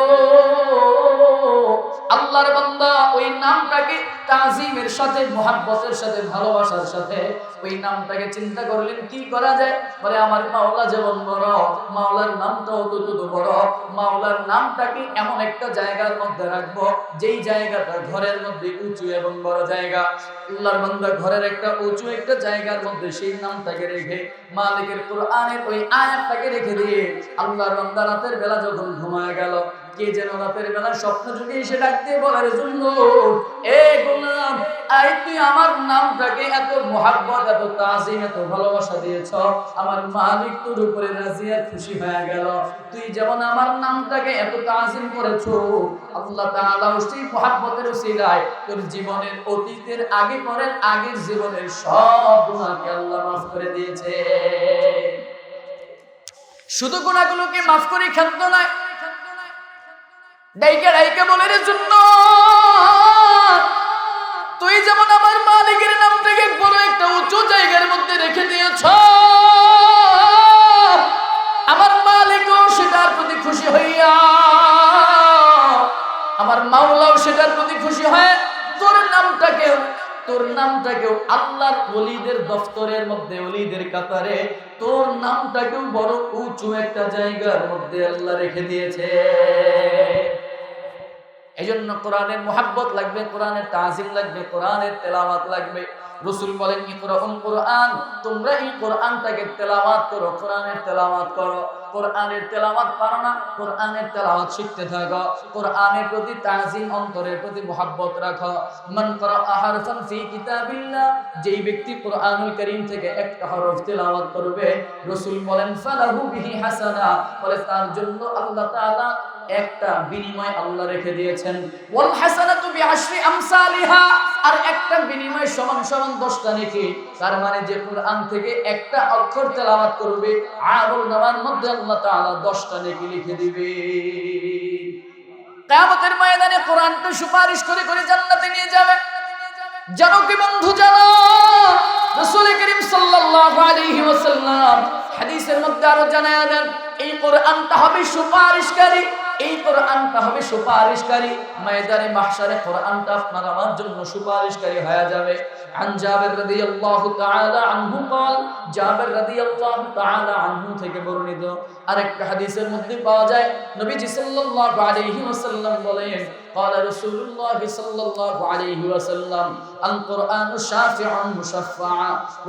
[SPEAKER 1] আল্লাহর বান্দা ওই নামটাকে তাজিমের সাথে, মুহাব্বতের সাথে, ভালোবাসার সাথে ওই নামটাকে চিন্তা করলেন কি করা যায়। বলে আমার মাওলা যেমন বড়, মাওলার নামটাও তত বড়, মাওলার নামটাকে এমন একটা জায়গার মধ্যে রাখবো যেই জায়গাটা ঘরের মধ্যে উঁচু এবং বড় জায়গা। আল্লাহর বান্দা ঘরের একটা উঁচু একটা জায়গার মধ্যে সেই নামটাকে রেখে মালিকের কোরআনের ওই আয়াতটাকে রেখে দিয়ে আল্লাহর বান্দা রাতের বেলা যখন ঘুমায় গেল, কে যেন রাতের বেলা স্বপ্ন যুগে এসে ডাকতে বলার জন্য, এ গোলাম, আই তুই আমার নামটাকে এত মুহাব্বত, এত তাজিম, এত ভালোবাসা দিয়েছ, আমার মালিক তোর উপরে রাজি আর খুশি হয়ে গেল। তুই যেমন আমার নামটাকে এত তাজিম করেছো, আল্লাহ তাআলা সেই মুহাব্বতের উসিলায় তোর জীবনের অতীতের আগে পরের আগের জীবনের সব গুনাহকে আল্লাহ মাফ করে দিয়েছে। শুধু গুনাহগুলোকে মাফ করে ক্ষান্ত নয়, ডাইকে ডাইকে বলে রে জন্য, তুই যেমন আমার মালিকের নামটাকে বড় একটা উঁচু জায়গার মধ্যে রেখে দিয়েছ, আমার মালিকও সেটার প্রতি খুশি হইয়া, আমার মাওলাও সেটার প্রতি খুশি হয় তোর নামটাকেও আল্লাহর ওলিদের দফতরের মধ্যে, ওলিদের কাতারে তোর নামটাকেও বড় উঁচু একটা জায়গার মধ্যে আল্লাহ রেখে দিয়েছে। এজন্য কোরআনের মুহাব্বত লাগবে, কোরআনের তাজিম লাগবে, কোরআনের তেলাওয়াত লাগবে। রাসূল বলেন ইকরাউল কোরআন, তোমরা এই কোরআনটাকে তেলাওয়াত করো, কোরআনের তেলাওয়াত করো। কোরআনের তেলাওয়াত পারো না, কোরআনের তেলাওয়াত শিখতে থাকো, কোরআনের প্রতি তাজিম, অন্তরের প্রতি মুহাব্বত রাখো। মান ক্বারাআ হারফান ফি কিতাবিল্লাহ, যেই ব্যক্তি কোরআনুল কারীম থেকে একটা হরফ তেলাওয়াত করবে, রাসূল বলেন ফালাহু বিহি হাসানা, বলে তার জন্য আল্লাহ তাআলা একটা বিনিময় আল্লাহ রেখে দিয়েছেন। ওয়াল হাসানাতু বিআশরি আমসালিহা, আর একটা বিনিময় সমান সমান 10টা নেকি। তার মানে যে কোরআন থেকে একটা অক্ষর তেলাওয়াত করবে, আমলনামার মধ্যে আল্লাহ তাআলা 10টা নেকি লিখে দিবে। কিয়ামতের ময়দানে কোরআনটা সুপারিশ করে করে জান্নাতে নিয়ে যাবে। জানো কি বন্ধু, জানো রাসূল করিম সাল্লাল্লাহু আলাইহি ওয়াসাল্লাম হাদিসের মধ্যে আরো জানায়া দেন, এই কোরআনটা হবে সুপারিশকারী, এই কোরআনটা হবে সুপারিশকারী। ময়দানে মাহশারে কোরআনটা আপনার আমার জন্য সুপারিশকারী হয়ে যাবে। আন জাবের রাদিয়াল্লাহু তাআলা আনহু قال, জাবের রাদিয়াল্লাহু তাআলা আনহু থেকে বর্ণিত আরেকটা হাদিসের মধ্যে পাওয়া যায়, নবীজি সাল্লাল্লাহু আলাইহি ওয়াসাল্লাম বলেন, قال رسول الله صلى الله عليه وسلم القرآن شافع مشفع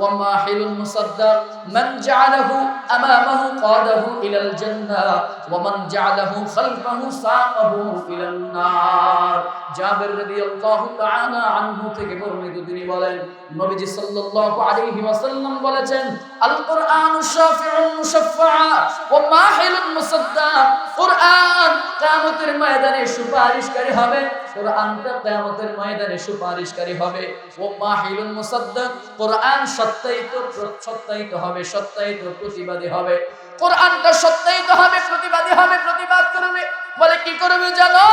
[SPEAKER 1] وماحل مصدق من جعله أمامه قاده إلى الجنة ومن جعله خلفه ساقه إلى النار। জাবের রাদিয়াল্লাহু তাআলা আনহু থেকে বর্ণিত, তিনি বলেন নবীজি সাল্লাল্লাহু আলাইহি ওয়াসাল্লাম বলেছেন, আল কোরআনু শাফিউন মুশাফফা ওয়া মাহিলুন মুসাদ্দাক, কোরআন কিয়ামতের ময়দানে সুপারিশকারী হবে, কোরআনটা কিয়ামতের ময়দানে সুপারিশকারী হবে। ও মাহিলুন মুসাদ্দাক, কোরআন সত্যায়িত হবে, সত্যায়িত প্রতিবাদী হবে। কোরআনটা সত্যায়িত হবে, প্রতিবাদী হবে, প্রতিবাদ করবে। বলে কি করবে জানো?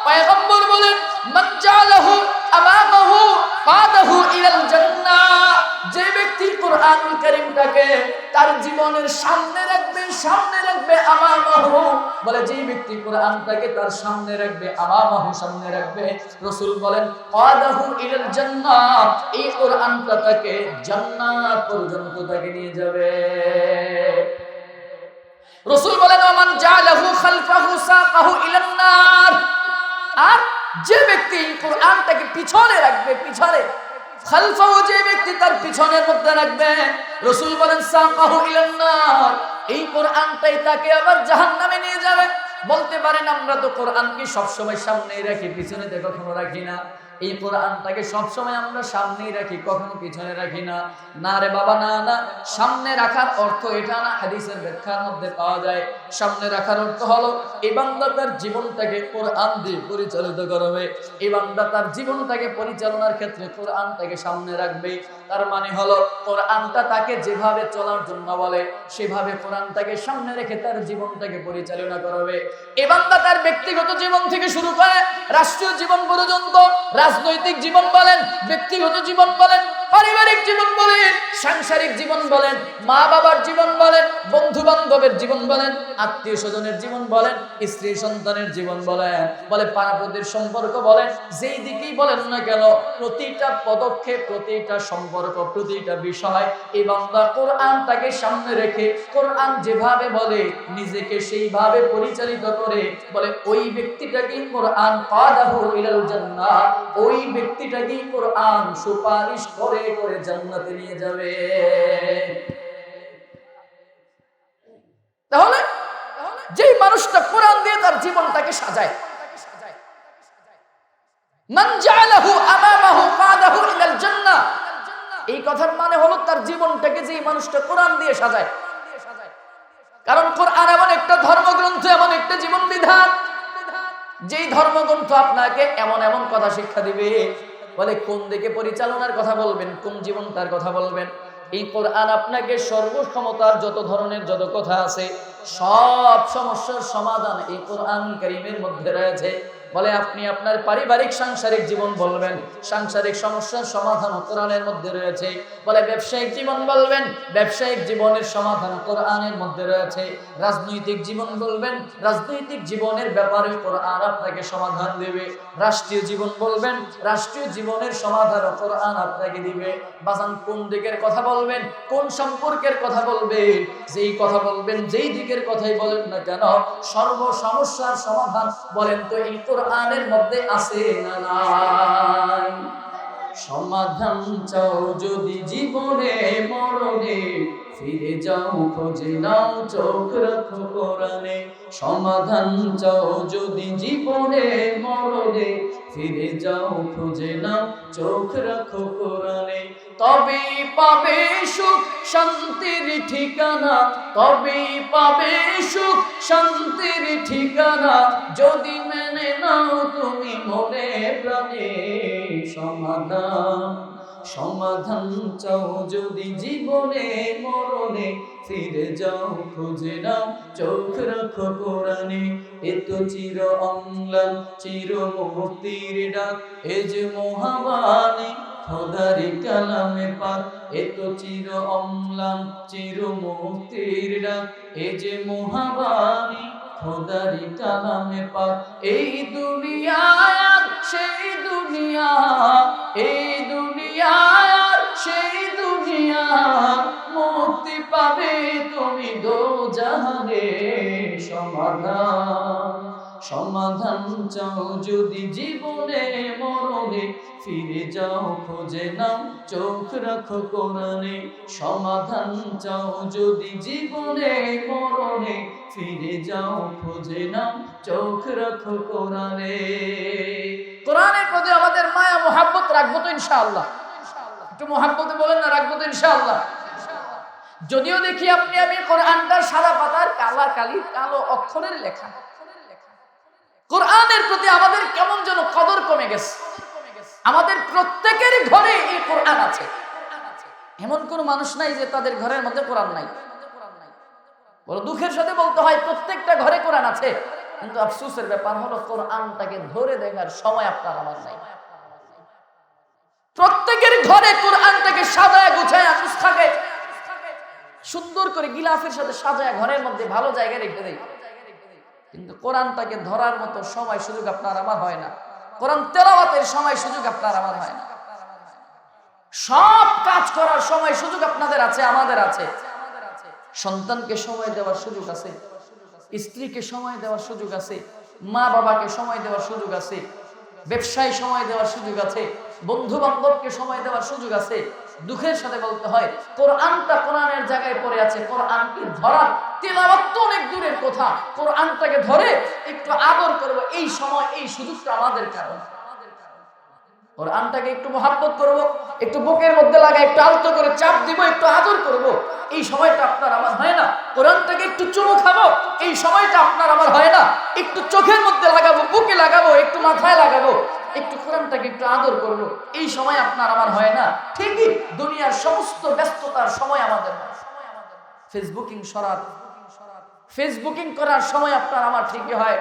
[SPEAKER 1] পয়গম্বর বলেন মান জালাহু আমামাহু ফাদাহু ইলাল জান্নাহ, যে ব্যক্তি কোরআনুল কারীমটাকে তার জীবনের সামনে রাখবে, সামনে রাখবে, আমামাহু, বলে যে ব্যক্তি কোরআনটাকে তার সামনে রাখবে, আমামাহু, সামনে রাখবে, রাসূল বলেন ফাদাহু ইলাল জান্নাহ, এই কোরআনটা তাকে জান্নাত পর্যন্ত তাকে নিয়ে যাবে। রাসূল বলেন ওমান জালাহু খালফাহু সাকাহু ইলান নার, আর যে ব্যক্তি কোরআনটাকে পিছনে রাখবে, পিছনে, খালফাহু, যে ব্যক্তি তার পিছনের মধ্যে রাখবে, রাসূল বলেন সাকাহু ইলান নার, এই কোরআনটাই তাকে আবার জাহান্নামে নিয়ে যাবে। বলতে পারেন আমরা তো কোরআনকে সবসময় সামনেই রাখি, পিছনে তো কখনো রাখি না। এই কোরআনটাকে সবসময় আমরা সামনেই রাখি, কখনো পিছনে রাখি না। না রে বাবা, না না, সামনে রাখার অর্থ এটা না, হাদিসের ব্যাখ্যার মধ্যে পাওয়া যায়। সামনে রাখার অর্থ হলো এই বান্দা তার জীবনটাকে কোরআন দিয়ে পরিচালিত করবে, এই বান্দা তার জীবনটাকে পরিচালনার ক্ষেত্রে কোরআনটাকে সামনে রাখবে। তার মানে হলো কোরআনটা তাকে যেভাবে চলার জন্য বলে সেভাবে কোরআনটাকে সামনে রেখে তার জীবনটাকে পরিচালনা করবে। এই বান্দা তার ব্যক্তিগত জীবন থেকে শুরু করে রাষ্ট্রীয় জীবন পর্যন্ত, রাজনৈতিক জীবন বলেন, ব্যক্তিগত জীবন বলেন, পারিবারিক জীবন বলেন, সাংসারিক জীবন বলেন, মা বাবার জীবন বলেন, বন্ধু বান্ধবের জীবন বলেন, আত্মীয় স্বজনের জীবন বলেন, স্ত্রী সন্তানের জীবন বলেন, বলে পাড়াপড়শির সম্পর্ক বলেন, যেই দিকেই বলেন না কেন, প্রতিটা পদক্ষেপ, প্রতিটা সম্পর্ক, প্রতিটা বিষয় এই বান্দা কোরআনটাকে সামনে রেখে কোরআন যেভাবে বলে নিজেকে সেইভাবে পরিচালিত করে, বলে ওই ব্যক্তিটাকেই কোরআন কাদাহু ইলাল জান্নাহ, ওই ব্যক্তিটাকেই কোরআন সুপারিশ করে করে জান্নাতে নিয়ে যাবে। তাহলে যেই মানুষটা কোরআন দিয়ে তার জীবনটাকে সাজায়, মান জাআলাহু আমামাহু কাদাহু ইলাল জান্নাহ, এই কথার মানে হলো তার জীবনটাকে যেই মানুষটা কোরআন দিয়ে সাজায়। কারণ কোরআন এমন একটা ধর্মগ্রন্থ, এমন একটা জীবন বিধান, যেই ধর্মগ্রন্থ আপনাকে এমন এমন কথা শিক্ষা দিবে, বলে কোন দিকে পরিচালনার কথা বলবেন, কোন জীবনটার কথা বলবেন। এই কোরআন আপনাকে সর্বক্ষমতার যত ধরনের যত কথা আছে, সব সমস্যার সমাধান এই কোরআন কারীমের মধ্যে রয়েছে। বলে আপনি আপনার পারিবারিক সাংসারিক জীবন বলবেন, সাংসারিক সমস্যার সমাধান কোরআনের মধ্যে রয়েছে। বলে ব্যবসায়িক জীবন বলবেন, ব্যবসায়িক জীবনের সমাধান কোরআনের মধ্যে রয়েছে। রাজনৈতিক জীবন বলবেন, রাজনৈতিক জীবনের ব্যাপারে কোরআন আপনাকে সমাধান দেবে। রাষ্ট্রীয় জীবন বলবেন, রাষ্ট্রীয় জীবনের সমাধান কোরআন আপনাকে দিবে। বাজান কোন দিকের কথা বলবেন, কোন সম্পর্কের কথা বলবেন, যেই কথা বলবেন, যেই দিকের কথাই বলেন না কেন, সর্ব সমস্যার সমাধান বলেন তো এই কোরআনের মধ্যে আছে না নাই? সমাধান চাও যদি জীবনে মরণে, ফিরে যাও খোঁজে নাও চোখ রাখো কোরআনে। সমাধান চাও যদি জীবনে মরণে, ফিরে যাও খোঁজে নাও চোখ রাখো কোরআনে। তবেই পাবে সুখ শান্তির ঠিকানা, তবেই পাবে সুখ শান্তির ঠিকানা, যদি মেনে নাও তুমি মনে প্রাণে। সমাধান চাও যদি জীবনে মরণে, ফিরে যাও খোঁজে নাও চোখ রাখো কোরআনে। এ তো চির অম্লান চির মুক্তির ডাক, এ যে মহাবাণী খোদারি কালামে পাক। এ তো চির অম্লান চির মুক্তির ডাক, এ যে মহাবাণী খোদারি কালামে পাক। এই দুনিয়া সেই দুনিয়া, এই দুনিয়া সেই দুনিয়া, মুক্তি পাবে তুমি দোজাহানে। সমাধান চাও যদি জীবনে মরণে, ফিরে যাও খোঁজে নাও চোখ রাখো কোরআনে। সমাধান চাও যদি জীবনে মরণে, ফিরে যাও খোঁজে নাও চোখ রাখো কোরআনে। কোরআনের প্রতি আমাদের মায়া মোহাব্বত রাখবো তো ইনশাআল্লাহ? একটু মোহাব্বতে বলেন না, রাখবো তো ইনশাআল্লাহ? যদিও দেখি আপনি আমি কোরআনটা সাদা পাতার কালা কালি কালো অক্ষরের লেখা, কোরআনের প্রতি আমাদের কেমন যেন কদর কমে গেছে। আমাদের প্রত্যেকের ঘরে এই কোরআন আছে, এমন কোন মানুষ নাই যে তাদের ঘরের মধ্যে কোরআন নাই। বড় দুঃখের সাথে বলতে হয় প্রত্যেকটা ঘরে কোরআন আছে, কিন্তু আফসোসের ব্যাপার হলো কোরআনটাকে ধরে দেখার সময় আপনার আমার নাই। প্রত্যেকের ঘরে কোরআনটাকে সাজায় গুছায় নুসখাকে সুন্দর করে গিলাফের সাথে সাজায় ঘরের মধ্যে ভালো জায়গায় রেখে দেয়, কিন্তু কোরআনটাকে ধরার মতো সময় সুযোগ আপনার আমার হয় না। কোরআন তেলাওয়াতের সময় সুযোগ আপনার আমার হয় না। সব কাজ করার সময় সুযোগ আপনাদের আছে, আমাদের আছে। সন্তানকে সময় দেওয়ার সুযোগ আছে, স্ত্রীকে সময় দেওয়ার সুযোগ আছে, মা বাবাকে সময় দেওয়ার সুযোগ আছে, ব্যবসায় সময় দেওয়ার সুযোগ আছে, বন্ধু বান্ধবকে সময় দেওয়ার সুযোগ আছে। দুঃখের সাথে বলতে হয় কোরআনটা কোরআনের জায়গায় পড়ে আছে, কোরআনকে ধরার তিলাওয়াত তো অনেক দূরের কথা, কোরআনটাকে ধরে একটু আদর করব এই সময় এই সুযোগটা আমাদের কারণ। কোরআনটাকে একটু মহাব্বত করব, একটু বুকের মধ্যে লাগা একটু আলতো করে চাপ দিব, একটু আদর করব, এই সময়টা আপনার আমার হয় না। কোরআনটাকে একটু চুমু খাবো, এই সময়টা আপনার আমার হয় না। একটু চোখের মধ্যে লাগাবো, বুকে লাগাবো, একটু মাথায় লাগাবো, একটু কোরআনটাকে একটু আদর করব, এই সময় আপনার আমার হয় না। ঠিকই দুনিয়ার সমস্ত ব্যস্ততার সময় আমাদের হয়। ফেসবুকিং করার সময় আপনার আমার ঠিকই হয়,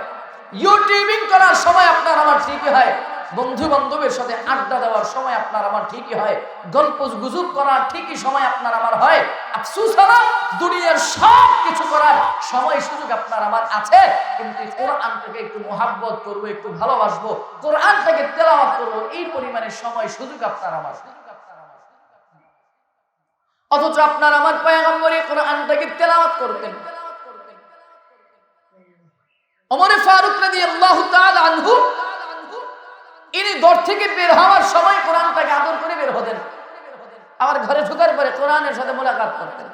[SPEAKER 1] ইউটিউবিং করার সময় আপনার আমার ঠিকই হয়, বন্ধু বান্ধবের সাথে আড্ডা দেওয়ার সময় আপনার আমার ঠিকই হয়, গল্প গুজব করার ঠিকই সময় আপনার আমার হয়। আফসোস হলো দুনিয়ার সব কিছু করার সময় সুযোগ আপনার আমার আছে, কিন্তু কোরআনটাকে একটু মোহাব্বত করব, একটু ভালোবাসবো, কোরআনটাকে তেলাওয়াত করব, এই পরিমাণের সময় সুযোগ আপনার আমার। অথচ আপনার আমার পয়গম্বর কোরআনটাকে তেলাওয়াত করতেন। ওমর ফারুক রাদিয়াল্লাহু তাআলা আনহু ইনি ঘর থেকে বের হওয়ার সময় কোরআনটাকে আদর করে বের হতেন, আবার ঘরে ঢোকার পরে কোরআনের সাথে মোলাকাত করতেন।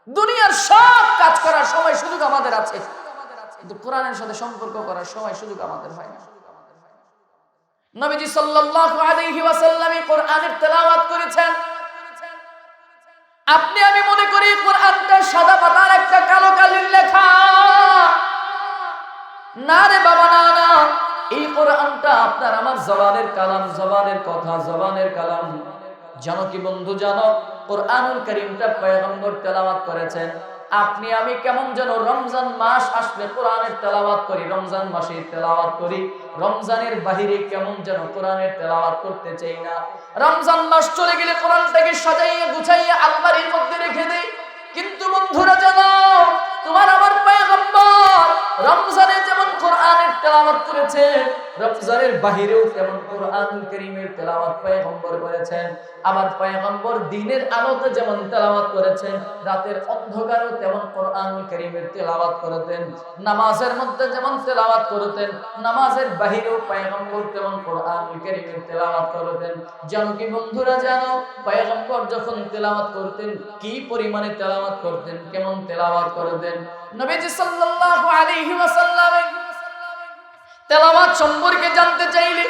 [SPEAKER 1] দুনিয়ার সব কাজ করার সময় সুযোগ আমাদের আছে, কিন্তু কোরআনের সাথে সম্পর্ক করার সময় সুযোগ আমাদের হয় না। নবীজি সাল্লাল্লাহু আলাইহি ওয়াসাল্লাম কোরআনের তেলাওয়াত করেছেন। আপনি আমি মনে করি কোরআনটা সাদা পাতার একটা কালো কালির লেখা। না রে বাবা, না না, এই কোরআনটা আপনার আমার জবানের কালাম, জবানের কথা, জবানের কালাম। জানো কি বন্ধু, জানো কোরআনুল কারীমটা পয়গম্বর তেলাওয়াত করেছেন। আপনি আমি কেমন যেন রমজান মাস আসলে কোরআনের তেলাওয়াত করি, রমজান মাসে তেলাওয়াত করি, রমজানের বাহিরে কেমন যেন কোরআনের তেলাওয়াত করতে চাই না। রমজান মাস চলে গেলে কোরআনটাকে সাজাইয়া গুছাইয়া আলমারির মধ্যে রেখে দেই। কিন্তু বন্ধুরা জানো, তোমার আমার পয়গম্বর রমজানে যেমন কোরআনের তেলাওয়াত করেছেন, রমজানের বাহিরেও তেমন কোরআনুল কারীমের তেলাওয়াত পয়গম্বর করেছেন। আবার পয়গম্বর দিনের আলোতে যেমন তেলাওয়াত করেছেন, রাতের অন্ধকারেও তেমন কোরআনুল কারীমের তেলাওয়াত করতেন। নামাজের মধ্যে যেমন তেলাওয়াত করতেন, নামাজের বাহিরেও পয়গম্বর তেমন কোরআনুল কারীমের তেলাওয়াত করতেন। জানো কি বন্ধুরা, জানো পয়গম্বর যখন তেলাওয়াত করতেন কি পরিমাণে তেলাওয়াত করতেন, কেমন তেলাওয়াত করতেন? নবীজি সাল্লাল্লাহু আলাইহি ওয়াসাল্লাম তেলাওয়াত সম্পর্কে জানতে চাইলে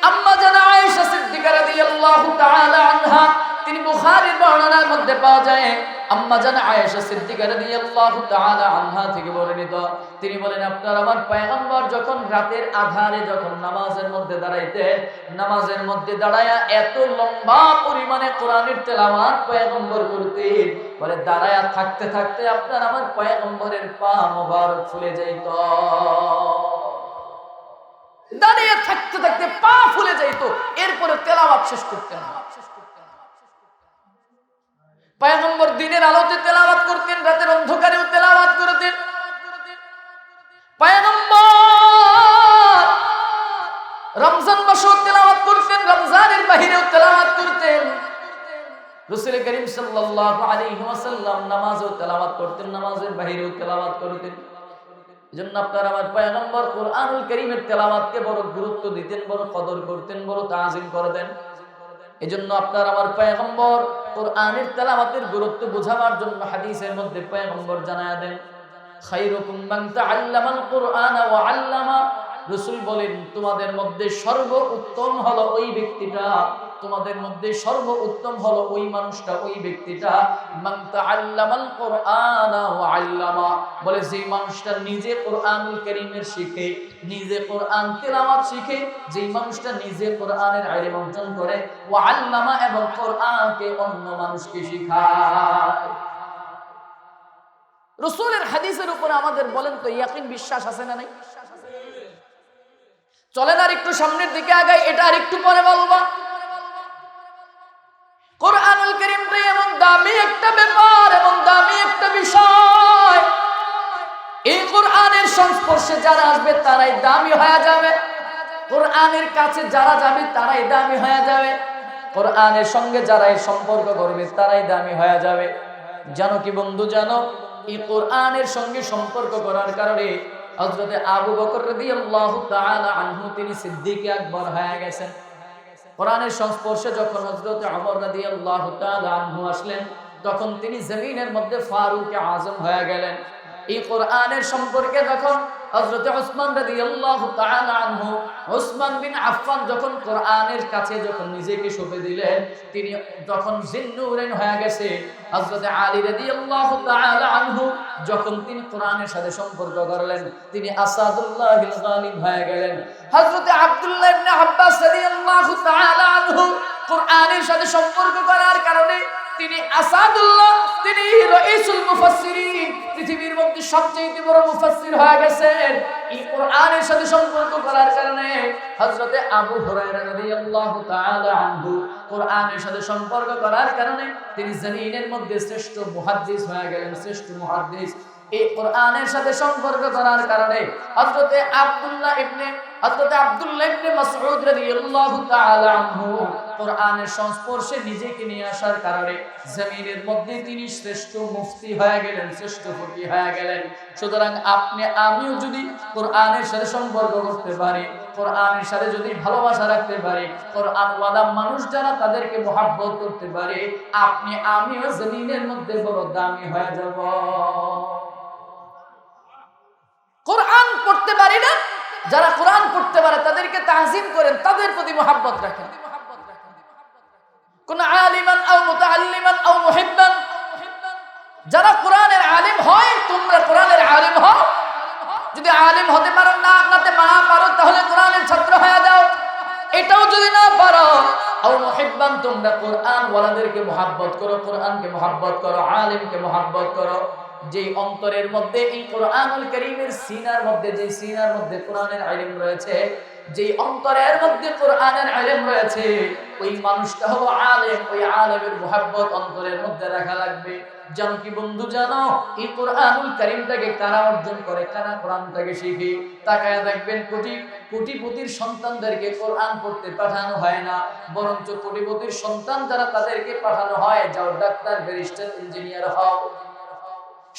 [SPEAKER 1] আম্মা জানা আয়েশা সিদ্দিকা রাদিয়াল্লাহু তাআলা আনহা, তিনি বুখারীর বর্ণনার মধ্যে পাওয়া যায়, আম্মা জানা আয়েশা সিদ্দিকা রাদিয়াল্লাহু তাআলা আনহা থেকে বর্ণিত, তিনি বলেন আপনার আমার পয়গম্বর যখন রাতের আধারে যখন নামাজের মধ্যে দাঁড়াইতেন, নামাজের মধ্যে দাঁড়ায়া এত লম্বা পরিমাণে কোরআনের তেলাওয়াত পয়গম্বর করতেন, বলে দাঁড়ায়া থাকতে থাকতে আপনার আমার পয়গম্বরের পা মোবারক ফুলে যাইত। দাঁড়িয়ে থাকতে থাকতে পা ফুলে যাইত, এরপরে তেলাওয়াত শেষ করতেন না। পয়গম্বর দিনের আলোতে তেলাওয়াত করতেন, রাতের অন্ধকারেও তেলাওয়াত করতেন। পয়গম্বর রমজান মাসেও তেলাওয়াত করতেন, রমজানের বাহিরেও তেলাওয়াত করতেন। রাসূল করিম সাল্লাল্লাহু আলাইহি ওয়াসাল্লাম নামাজেও তেলাওয়াত করতেন, নামাজের বাহিরেও তেলাওয়াত করতেন। এজন্য আপনার আমার পয়গম্বর কোরআনুল কারীমের তেলাওয়াতকে বড় গুরুত্ব দিতেন, বড় কদর করতেন, বড় তাজিম করতেন। এজন্য আপনার আমার পয়গম্বর কোরআনের তেলাওয়াতের গুরুত্ব বোঝাবার জন্য হাদিসের মধ্যে পয়গম্বর জানায়া দেন, খায়রুকুম মান তাআল্লামাল কুরআনা ওয়া আল্লামা। রাসূল বলেন তোমাদের মধ্যে সর্বোত্তম হলো ওই ব্যক্তিটা, তোমাদের মধ্যে সর্বোত্তম হলো ওই মানুষটা, ওই ব্যক্তিটা মান তাআল্লামাল কুরআনা ওয়া আল্লামা, বলে যে মানুষটা নিজে কোরআনুল কারীমের শিখে, নিজে কোরআন তেলাওয়াত শিখে, যে মানুষটা নিজে কোরআনের ইলম অর্জন করে, ওয়া আল্লামা এবং কোরআনকে অন্য মানুষকে শেখায়। রাসূলের হাদিসের উপরে আমাদের বলেন তো ইয়াকিন, বিশ্বাস আছে না নাই? চলেন আর একটু সামনের দিকে আগাই, এটা আর একটু পরে বলবো। কোরআনুল কারীমটা এমন দামি একটা ব্যাপার, এমন দামি একটা বিষয়, এই কোরআনের সংস্পর্শে যারা আসবে তারাই দামি হয়ে যাবে, কোরআনের কাছে যারা যাবে তারাই দামি হয়ে যাবে, কোরআনের সঙ্গে যারাই সম্পর্ক করবে তারাই দামি হয়ে যাবে। জানো কি বন্ধু, জানো এই কোরআনের সঙ্গে সম্পর্ক করার কারণে হযরতে আবু বকর রাদিয়াল্লাহু তাআলা আনহু তিনি সিদ্দিক আকবর হয়ে গেছেন। কোরআনের সংস্পর্শে যখন হযরত ওমর রাদিয়াল্লাহু তাআলা আনহু আসলেন, তখন তিনি জমিনের মধ্যে ফারুক আজম হয়ে গেলেন। এই কোরআনের সম্পর্কে যখন হযরত ওসমান রাদিয়াল্লাহু তাআলা আনহু, ওসমান বিন আফফান যখন কোরআনের কাছে যখন নিজেকে সঁপে দিলেন, তিনি যখন জিন্নুরাইন হয়ে গেছে। হযরত আলী রাদিয়াল্লাহু তাআলা আনহু যখন তিনি কোরআনের সাথে সম্পর্ক করলেন, তিনি আসাদুল্লাহিল গালিব হয়ে গেলেন। হযরত আব্দুল্লাহ ইবনে আব্বাস রাদিয়াল্লাহু তাআলা আনহু কোরআনের সাথে সম্পর্ক করার কারণে তিনি আসাদুল্লাহ, তিনি রাইসুল মুফাসসিরিন, পৃথিবীর মধ্যে সবচেয়ে বড় মুফাসসির হয়ে গেছেন। এই কোরআনের সাথে সম্পর্ক করার কারণে হযরতে আবু হুরায়রা রাদিয়াল্লাহু তাআলা আনহু কোরআনের সাথে সম্পর্ক করার কারণে তিনি জমিনের মধ্যে শ্রেষ্ঠ মুহাদ্দিস হয়ে গেলেন, শ্রেষ্ঠ মুহাদ্দিস। এই কোরআনের সাথে সম্পর্ক করার কারণে হযরতে আব্দুল্লাহ ইবনে মাসউদ রাদিয়াল্লাহু তাআলা আনহু কোরআনের সংস্পর্শে নিজেকে নিয়ে আসার কারণে জমিনের মধ্যে তিনি শ্রেষ্ঠ মুফতি হয়ে গেলেন, শ্রেষ্ঠ ফকিহ হয়ে গেলেন। সুতরাং আপনি আমিও যদি কোরআনের সাথে সম্পর্ক করতে পারি, কোরআনের সাথে যদি ভালোবাসা রাখতে পারি, কোরআনওয়ালা মানুষ যারা তাদেরকে মহব্বত করতে পারে, আপনি আমিও জমিনের মধ্যে বড় দামি হয়ে যাব। কোরআন পড়তে পারি না, যারা কোরআন পড়তে পারে তাদেরকে তাজিম করেন, তাদের প্রতি মহব্বত রাখেন। কোন আলিমান আও মুতাআল্লিমান আও মুহিব্বান, যারা কোরআনের আলিম হয় তোমরা কোরআনের আলিম হও। যদি আলিম হতে পারো না পারো তাহলে কোরআনের ছাত্র হয়ে যাও। এটাও যদি না পারো, আও মুহিব্বান, তোমরা কোরআন ওয়ালাদেরকে মহব্বত করো, কোরআনকে মহব্বত করো, আলিমকে মহব্বত করো। যে অন্তরের মধ্যে এই কোরআনুল কারীমের সিনার মধ্যে কোরআনের ইলম রয়েছে, যে অন্তরের মধ্যে কোরআনের ইলম রয়েছে, ওই মানুষটা হলো আলেম। ওই আলেমের মুহাব্বত অন্তরের মধ্যে রাখা লাগবে। জানো কি বন্ধু, জানো এই কোরআনুল কারীমটাকে কারা অর্জন করে, কারা কোরআনটাকে শিখে? তাকায়া দেখবেন কোটিপতির সন্তানদেরকে কোরআন পড়তে পাঠানো হয় না, বরঞ্চ কোটিপতির সন্তান যারা তাদেরকে পাঠানো হয়, যাও ডাক্তার, ব্যারিস্টার, ইঞ্জিনিয়ার হও।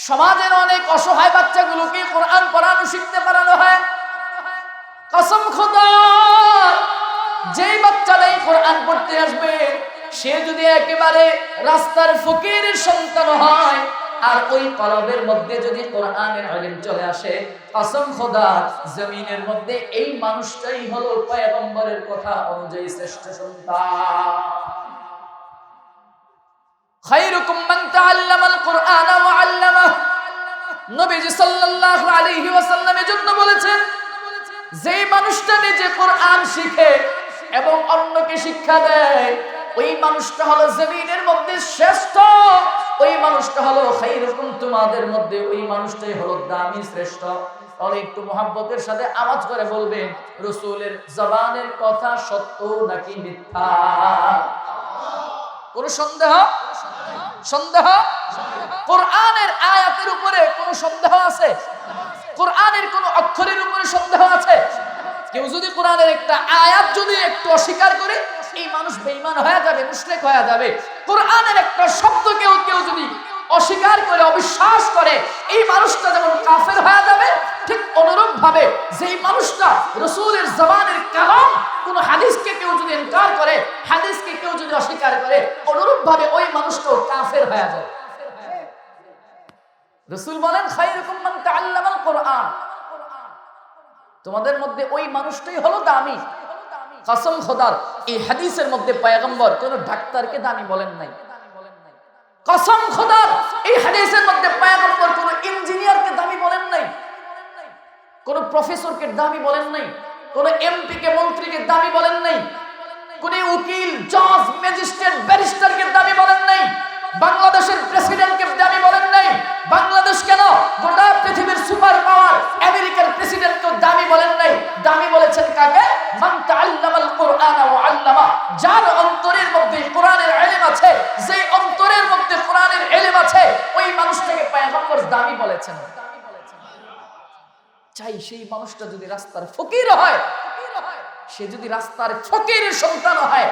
[SPEAKER 1] সমাজের অনেক অসহায় বাচ্চাগুলোকে কোরআন পড়ানো শিখতে পারানো হয়। কসম খোদা, যেই বাচ্চাটা এই কোরআন পড়তে আসবে, সে যদি একেবারে রাস্তার ফকিরের সন্তান হয়, আর ওই কলবের মধ্যে যদি কোরআনের ইলম চলে আসে, কসম খোদা, জমিনের মধ্যে এই মানুষটাই হলো পয়গম্বরের কথা অনুযায়ী শ্রেষ্ঠ সন্তান। খায়রুকুম মান তাআল্লামাল কুরআন ওয়া আল্লামাহু, নবীজি সাল্লাল্লাহু আলাইহি ওয়াসাল্লাম এর জন্য বলেছেন, যে মানুষটা নিজে কোরআন শিখে এবং অন্যকে শিক্ষা দেয়, ওই মানুষটা হলো জমিনের মধ্যে শ্রেষ্ঠ। ওই মানুষটা হলো খায়রুকুম, তোমাদের মধ্যে ওই মানুষটাই হলো দামি, শ্রেষ্ঠ। তাহলে একটু মহব্বতের সাথে আওয়াজ করে বলবেন, রাসূলের জবানের কথা সত্য নাকি মিথ্যা? কোন সন্দেহ? কোরআনের আয়াতের উপরে কোন সন্দেহ আছে? কোরআনের কোন অক্ষরের উপরে সন্দেহ আছে? কেউ যদি কোরআনের একটা আয়াত যদি একটু অস্বীকার করে, এই মানুষ বেঈমান হয়ে যাবে, মুশরিক হয়ে যাবে। কোরআনের একটা শব্দ কেউ যদি অস্বীকার করে, অবিশ্বাস করে, এই মানুষটা যেমন কাফের হয়ে যাবে, ঠিক অনুরূপ ভাবে যেই মানুষটা রাসূলের জবানের কালাম, কোন হাদিসকে কেউ যদি ইনকার করে, হাদিসকে কেউ যদি অস্বীকার করে, অনুরূপ ভাবে ওই মানুষটাও কাফের হয়ে যায়। রাসূল বলেন, খায়রুকুম মান তাআল্লামাল কুরআন, তোমাদের মধ্যে ওই মানুষটাই হলো দামি। কসম খোদার, এই হাদিসের মধ্যে পয়গম্বর কোন ডাক্তারকে দামি বলেন নাই। কসম খোদার, এই হাদিসের মধ্যে পয়গম্বর কোন ইঞ্জিনিয়ারকে দামি বলেন নাই, কোন প্রফেসরকে দামি বলেন নাই, কোন এমপি কে, মন্ত্রীকে দামি বলেন নাই, কোন উকিল, জজ, ম্যাজিস্ট্রেট, ব্যারিস্টারকে দামি বলেন নাই, বাংলাদেশের প্রেসিডেন্টকে দামি বলেন নাই। বাংলাদেশ কেন, গোটা পৃথিবীর সুপার পাওয়ার আমেরিকার প্রেসিডেন্টকে দামি বলেন নাই। দামি বলেছেন কাকে? মান তাআল্লামাল কুরআন ওয়া আল্লামা, যার অন্তরের মধ্যে কোরআনের ইলম আছে, যে অন্তরের মধ্যে কোরআনের ইলম আছে, ওই মানুষটাকে পয়গম্বর দামি বলেছেন। চাই সেই মানুষটা যদি রাস্তার ফকির হয়, সে যদি রাস্তার ফকিরের সন্তান হয়,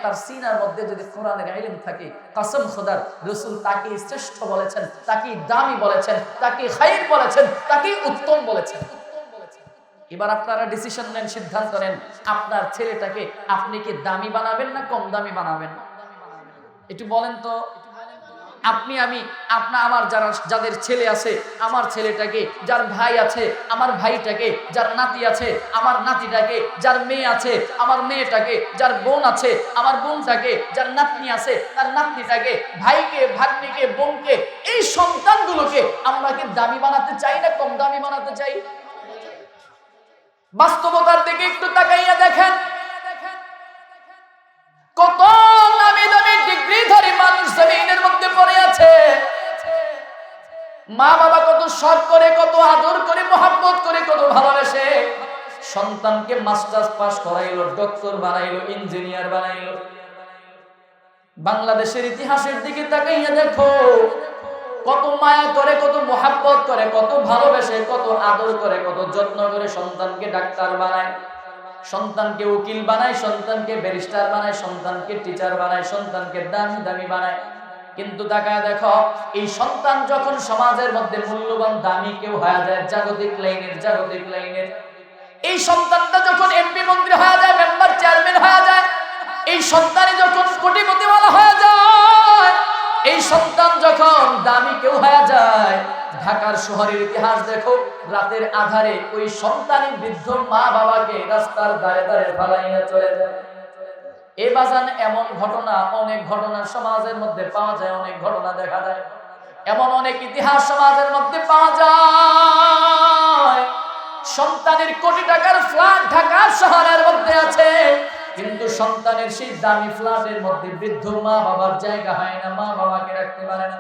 [SPEAKER 1] তার সিনার মধ্যে যদি কোরআনের ইলম থাকে, কসম খোদার, রাসূল তাকে শ্রেষ্ঠ বলেছেন, তাকে দামি বলেছেন, তাকে খায়র বলেছেন, তাকে উত্তম বলেছেন। এবার আপনারা ডিসিশন নেন, সিদ্ধান্ত নেন, আপনার ছেলেটাকে আপনি কি দামি বানাবেন না কম দামি বানাবেন? একটু বলেন তো। আপনি আমি আমার যাদের ছেলে আছে, আমার ছেলেটাকে, যার ভাই আছে আমার ভাইটাকে, যার নাতি আছে আমার নাতিটাকে, যার মেয়ে আছে আমার মেয়েটাকে, যার বোন আছে আমার বোনটাকে, যার নাতনি আছে তার নাতনিটাকে, ভাইকে, ভাগ্নিকে, বোনকে, এই সন্তানগুলোকে আমরা কি দামি বানাতে চাই না কম দামি বানাতে চাই? বাস্তবতার দিকে একটু তাকাইয়া দেখেন, কত নামি দামি ডিগ্রিধারী মানুষ জমিনের মধ্যে পড়ে আছে। মা বাবা কত শখ করে, কত আদর করে, মোহাব্বত করে, কত ভালোবাসে সন্তানকে মাস্টার্স পাস করাইলো, ডক্টর বানাইলো, ইঞ্জিনিয়ার বানাইলো। বাংলাদেশের ইতিহাসের দিকে তাকাইয়া দেখো, কত মায়া করে, কত মোহাব্বত করে, কত ভালোবাসে, কত আদর করে, কত যত্ন করে সন্তানকে ডাক্তার বানায়, সন্তানকে উকিল বানায়, সন্তানকে ব্যারিস্টার বানায়, সন্তানকে টিচার বানায়, সন্তানকে দামি দামি বানায়। কিন্তু তাকায় দেখো, এই সন্তান যখন সমাজের মধ্যে মূল্যবান দামি কেউ হয়ে যায়, জাগতিক লাইনের এই সন্তানটা যখন এমপি মন্ত্রী হয়ে যায়, মেম্বার চেয়ারম্যান হয়ে যায়, এই সন্তানই যখন কোটিপতিওয়ালা হয়ে যায়, এই সন্তান যখন দামি কেউ হয়ে যায়, ঢাকার শহরের ইতিহাস দেখো, রাতের আধারে ওই সন্তানই বৃদ্ধ মা বাবাকে রাস্তার ধারে ধারে ফালাইয়া চলে যায়। এ বাজান এমন ঘটনা, অনেক ঘটনা সমাজের মধ্যে পাওয়া যায়, অনেক ঘটনা দেখা যায়, এমন অনেক ইতিহাস সমাজের মধ্যে পাওয়া যায়। সন্তানের কোটি টাকার ফ্ল্যাট ঢাকার শহরের মধ্যে আছে, কিন্তু সন্তানের সেই দামি ফ্ল্যাটের মধ্যে বৃদ্ধ মা বাবার জায়গা হয় না, মা বাবাকে রাখতে পারে না।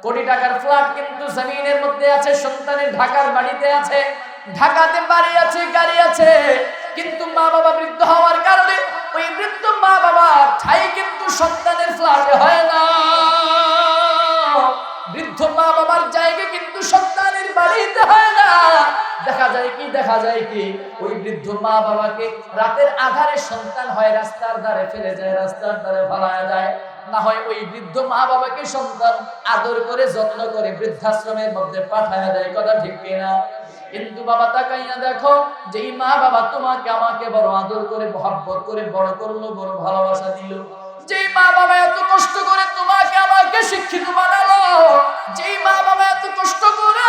[SPEAKER 1] কোটি টাকার ফ্ল্যাট কিন্তু জমিনের মধ্যে আছে, সন্তানের ঢাকার বাড়িতে আছে, ঢাকাতে বাড়ি আছে, গাড়ি আছে, কিন্তু মা বাবা বৃদ্ধ হওয়ার কারণে ওই বৃদ্ধ মা বাবা ঠাই কিন্তু সন্তানের ফ্ল্যাটে হয় না, বৃদ্ধ মা বাবার জায়গা কিন্তু সন্তানের বাড়িতে হয় না। দেখা যায় কি ওই বৃদ্ধ মা বাবাকে রাতের আধারে সন্তান হয় রাস্তার ধারে ফেলে যায়, রাস্তার ধারে ফালায়া যায়, না হয় ওই বৃদ্ধ মা বাবাকে সন্তান আদর করে যত্ন করে বৃদ্ধাশ্রমের মধ্যে পাঠায়া দেয়। কথা ঠিক কিনা? কিন্তু বাবা তাকাইয়া দেখো, যেই মা বাবা তোমাকে আমাকে বড় আদর করে মোহাব্বত করে বড় করলো, বড় ভালোবাসা দিল, যেই মা বাবা এত কষ্ট করে তোমাকে আমাকে শিক্ষিত বানালো, যেই মা বাবা এত কষ্ট করে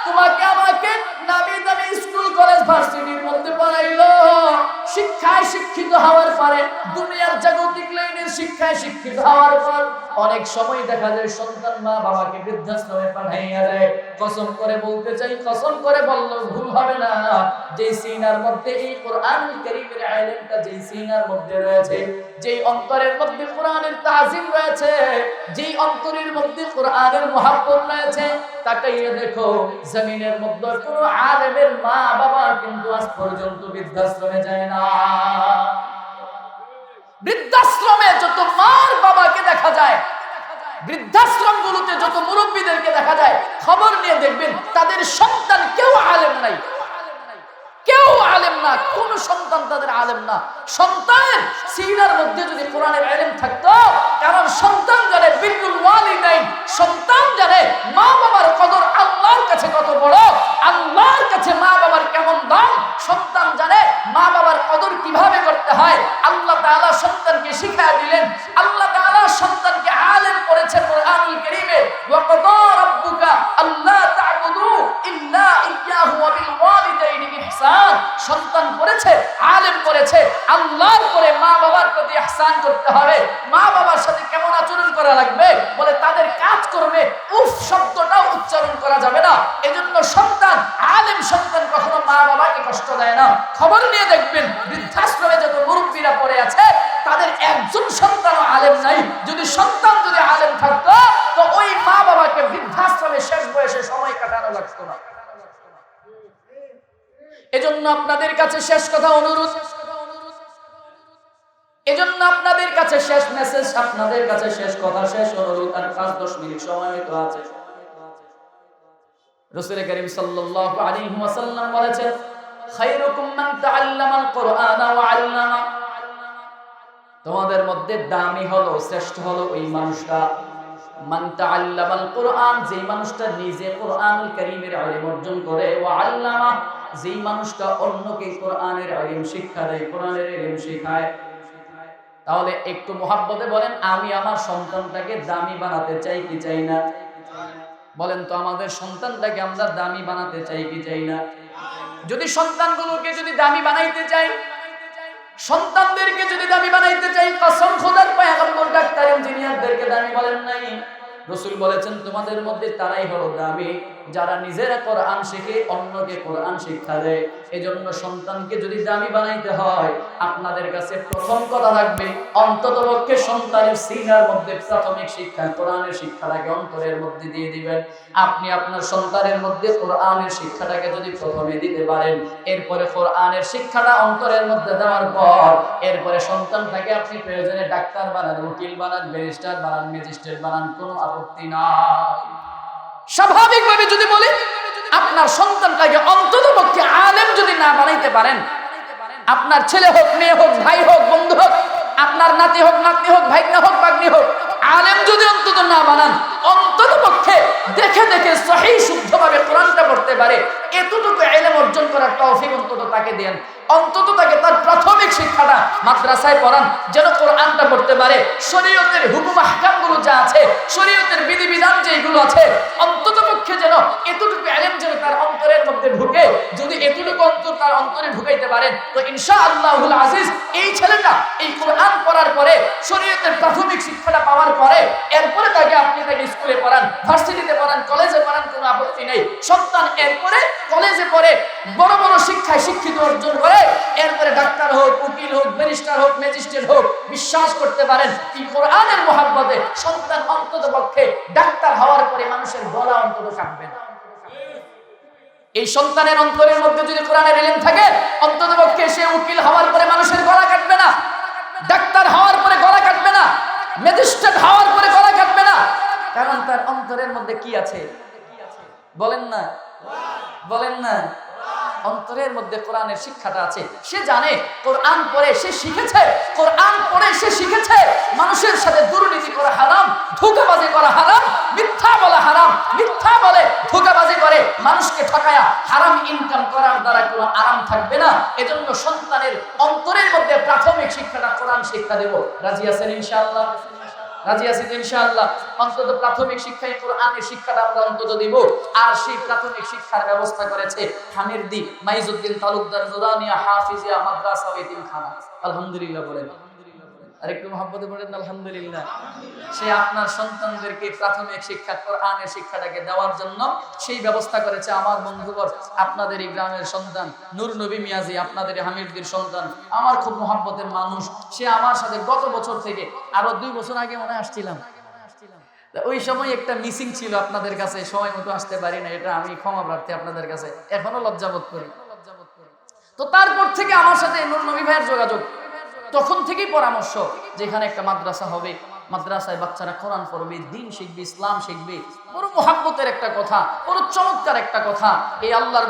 [SPEAKER 1] তোমাকে আমাকে নামি দামি স্কুল কলেজ ভার্সিটির মধ্যে পড়াইলো, শিক্ষায় শিক্ষিত হওয়ার পরে, দুনিয়ার জাগতিক লাইনের শিক্ষায় শিক্ষিত হওয়ার পর অনেক সময় দেখা যায় সন্তান মা বাবাকে বৃদ্ধাশ্রমে পাঠাইয়া দেয়। কসম করে বলতে চাই, কসম করে বললেও ভুল হবে না, যেই সিনার মধ্যে এই কোরআনুল কারীমের ইলমটা যেই সিনার মধ্যে রয়েছে, যেই অন্তরের মধ্যে কোরআনের তাজিম রয়েছে, যেই অন্তরের মধ্যে কোরআনের মুহাব্বত রয়েছে, তাকাইয়া দেখো জমিনের মধ্যে কোনো আলেমের মা বাবা কিন্তু আজ পর্যন্ত বৃদ্ধাশ্রমে যায় না। বৃদ্ধাশ্রমে যত মার বাবাকে দেখা যায়, বৃদ্ধাশ্রম গুলোতে যত মুরব্বীদেরকে দেখা যায়, খবর নিয়ে দেখবেন তাদের সন্তান কেউ আলেম নাই, কেউ আলেম না, কোন সন্তান তাদের আলেম না। সন্তানের সিনার মধ্যে যদি কোরআনের ইলম থাকতো, কারণ সন্তান জানে বিরুল ওয়ালিদাইন, সন্তান জানে মা বাবার কদর আল্লাহর কাছে কত বড়, আল্লাহর কাছে মা বাবার কেমন দাম, সন্তান জানে মা বাবার কদর কিভাবে করতে হয়। আল্লাহ তাআলা সন্তানকে শিখিয়ে দিলেন, আল্লাহ তাআলা সন্তানকে আলেম করেছেন কোরআনুল কারীমে, ওয়া ক্বাদা রাব্বুকা আল্লা তা'বুদু ইল্লা ইয়্যাহু ওয়া বিল ওয়ালিদাইনি ইহসান। সন্তান করেছে, আলেম করেছে, আল্লাহর পরে মা বাবার প্রতি ইহসান করতে হবে। মা বাবার সাথে কেমন আচরণ করা লাগবে, বলে তাদের কাজ করবে উফ শব্দটাও উচ্চারণ করা যাবে না। এজন্য সন্তান, আলেম সন্তান কখনো মা বাবাকে কষ্ট দেয় না। খবর নিয়ে দেখবেন বৃদ্ধাশ্রমে যত মুরব্বীরা পড়ে আছে, তাদের একজন সন্তানও আলেম নাই। যদি সন্তান যদি আলেম থাকতো, তো ওই মা বাবাকে বৃদ্ধাশ্রমে শেষ বয়সে সময় কাটানো লাগতো না। এজন্য আপনাদের কাছে শেষ কথা অনুরোধ, এজন্য আপনাদের কাছে শেষ মেসেজ, আপনাদের কাছে শেষ কথা, শেষ অনুরোধ, আর 5-10 মিনিট সময় তো আছে। রাসূল করিম সাল্লাল্লাহু আলাইহি ওয়াসাল্লাম বলেছেন, খায়রুকুম মান তাআল্লামাল কুরআনা ওয়া আল্লামা। তোমাদের মধ্যে দামি হলো, শ্রেষ্ঠ হলো ওই মানুষটা মান তাআল্লামাল কুরআন, যে মানুষটা নিজে কোরআনুল কারীমের ইলম অর্জন করে, ওয়া আল্লামা, যেই মানুষটা অন্যকে কোরআনের ইলম শিক্ষা দেয়, কোরআনের ইলম শেখায়, তাহলে একটু মহাব্বতে বলেন, আমি আমার সন্তানটাকে দামি বানাতে চাই কি চাই না? বলেন তো, আমাদের সন্তানটাকে আমরা দামি বানাতে চাই কি চাই না? যদি সন্তানগুলোকে যদি দামি বানাইতে চাই, সন্তানদেরকে যদি দামি বানাইতে চাই, কসম খোদার, পয়গম্বর, ডাক্তার, ইঞ্জিনিয়ারদেরকে দামি বলেন নাই। রাসূল বলেছেন, তোমাদের মধ্যে তারাই হলো দামি যারা নিজেরা কোরআন শিখে অন্যকে কোরআন শিক্ষা দেয়। এজন্য সন্তানকে যদি দামি বানাইতে হয়, আপনাদের কাছে প্রথম কথা থাকবে, অন্ততপক্ষে সন্তানের সিনার মধ্যে প্রাথমিক শিক্ষা কোরআনের শিক্ষাটাকে অন্তরের মধ্যে দিয়ে দিবেন। আপনি আপনার সন্তানের মধ্যে কোরআনের শিক্ষাটাকে যদি প্রথমে দিতে পারেন, এরপরে কোরআনের শিক্ষাটা অন্তরের মধ্যে দেওয়ার পর এরপরে সন্তানটাকে আপনি প্রয়োজনে ডাক্তার বানান, উকিল বানান, ব্যারিস্টার বানান, ম্যাজিস্ট্রেট বানান, কোনো আপত্তি নাই। স্বাভাবিকভাবে যদি বলি, আপনার সন্তানটাকে অন্ততপক্ষে আলেম যদি না বানাইতে পারেন, আপনার ছেলে হোক, মেয়ে হোক, ভাই হোক, বন্ধু হোক, আপনার নাতি হোক, নাতনি হোক, ভাগ্না হোক, ভাগ্নি হোক, আলেম যদি অন্তত না বানান, অন্ততপক্ষে দেখে দেখে সহিহ শুদ্ধভাবে কোরআনটা পড়তে পারে, এতটুকু ইলম অর্জন করার তৌফিক অন্তত তাকে দেন। অন্তত তাকে তার প্রাথমিক শিক্ষাটা মাদ্রাসায় পড়ান, যেন কোরআনটা পড়তে পারে। শরীয়তের হুকুম আহকামগুলো যা আছে, শরীয়তের বিধিবিধান যেগুলো আছে, অন্ততপক্ষে যেন এতটুকু ইলম যেন তার অন্তরের মধ্যে ঢুকে। যদি এতটুকু অন্তর তার অন্তরে ঢুকাইতে পারেন, তো ইনশাআল্লাহুল আজিজ এই ছেলেটা এই কোরআন পড়ার পরে, শরীয়তের প্রাথমিক শিক্ষাটা পাওয়ার পরে, এরপরে তাকে আপনি তাকে স্কুলে পড়ান, ভার্সিটিতে পড়ান, কলেজে পড়ান, কোনো আপত্তি নেই। সন্তান এরপরে কলেজে পড়ে বড় বড় শিক্ষায় শিক্ষিত অর্জন করে, এরপরে ডাক্তার হোক, উকিল হোক, ব্যারিস্টার হোক, ম্যাজিস্ট্রেট হোক, বিশ্বাস করতে পারেন এই কোরআনের মহব্বতে সন্তান অন্ততপক্ষে ডাক্তার হওয়ার পরে মানুষের গলা অন্তত কাটবে না। এই সন্তানের অন্তরের মধ্যে যদি কোরআনের ইলম থাকে, অন্ততপক্ষে সে উকিল হওয়ার পরে মানুষের গলা কাটবে না, ডাক্তার হওয়ার পরে গলা কাটবে না, ম্যাজিস্ট্রেট হওয়ার পরে গলা কাটবে না। কারণ তার অন্তরের মধ্যে কি আছে? বলেন না, বলেন না। অন্তরের মধ্যে কোরআনের শিক্ষাটা আছে। সে জানে কোরআন পড়ে সে শিখেছে, কোরআন পড়ে সে শিখেছে মানুষের সাথে দুর্নীতি করা হারাম, ধোঁকাবাজি করা হারাম, মিথ্যা বলা হারাম, মিথ্যা বলে ধোঁকাবাজি করে মানুষকে ঠকায়া হারাম ইনকাম করার দ্বারা কোনো আরাম থাকবে না। এজন্য সন্তানের অন্তরের মধ্যে প্রাথমিক শিক্ষাটা কোরআন শিক্ষা দেব। রাজি আছেন ইনশাআল্লাহ? রাজি আছেন ইনশাআল্লাহ? অন্তত প্রাথমিক শিক্ষায় কোরআনের শিক্ষাটা আমরা অন্তত দিব। আর সেই প্রাথমিক শিক্ষার ব্যবস্থা করেছে হামিরদি মাইজউদ্দিন তালুকদার নুরানিয়া হাফিজিয়া মাদ্রাসা ও এতিমখানা। আলহামদুলিল্লাহ বলেন, আর একটু মহব্বতে বলেন আলহামদুলিল্লাহ। সে আপনার সন্তানদেরকে প্রাথমিক শিক্ষা কোরআনের শিক্ষাটাকে দেওয়ার জন্য সেই ব্যবস্থা করেছে। আমার বন্ধুবর, আপনাদের এই গ্রামের সন্তান নূর নবী মিয়াজি, আপনাদের হামিরদির সন্তান, আমার খুব মহব্বতের মানুষ। সে আমার সাথে গত বছর থেকে আরো 2 বছর আগে মনে আসছিলাম, ওই সময় একটা মিসিং ছিল আপনাদের কাছে, সময় মতো আসতে পারি না, এটা আমি ক্ষমা প্রার্থী আপনাদের কাছে, এখনো লজ্জাবোধ করি। তো তারপর থেকে আমার সাথে নূর নবী ভাইয়ের যোগাযোগ, তখন থেকেই পরামর্শ যেখানে একটা মাদ্রাসা হবে, মাদ্রাসায় বাচ্চারা কোরআন পড়বে, দ্বীন শিখবে, ইসলাম শিখবে। বড় মুহাব্বতের একটা কথা, বড় চমৎকার একটা কথা। এই আল্লাহর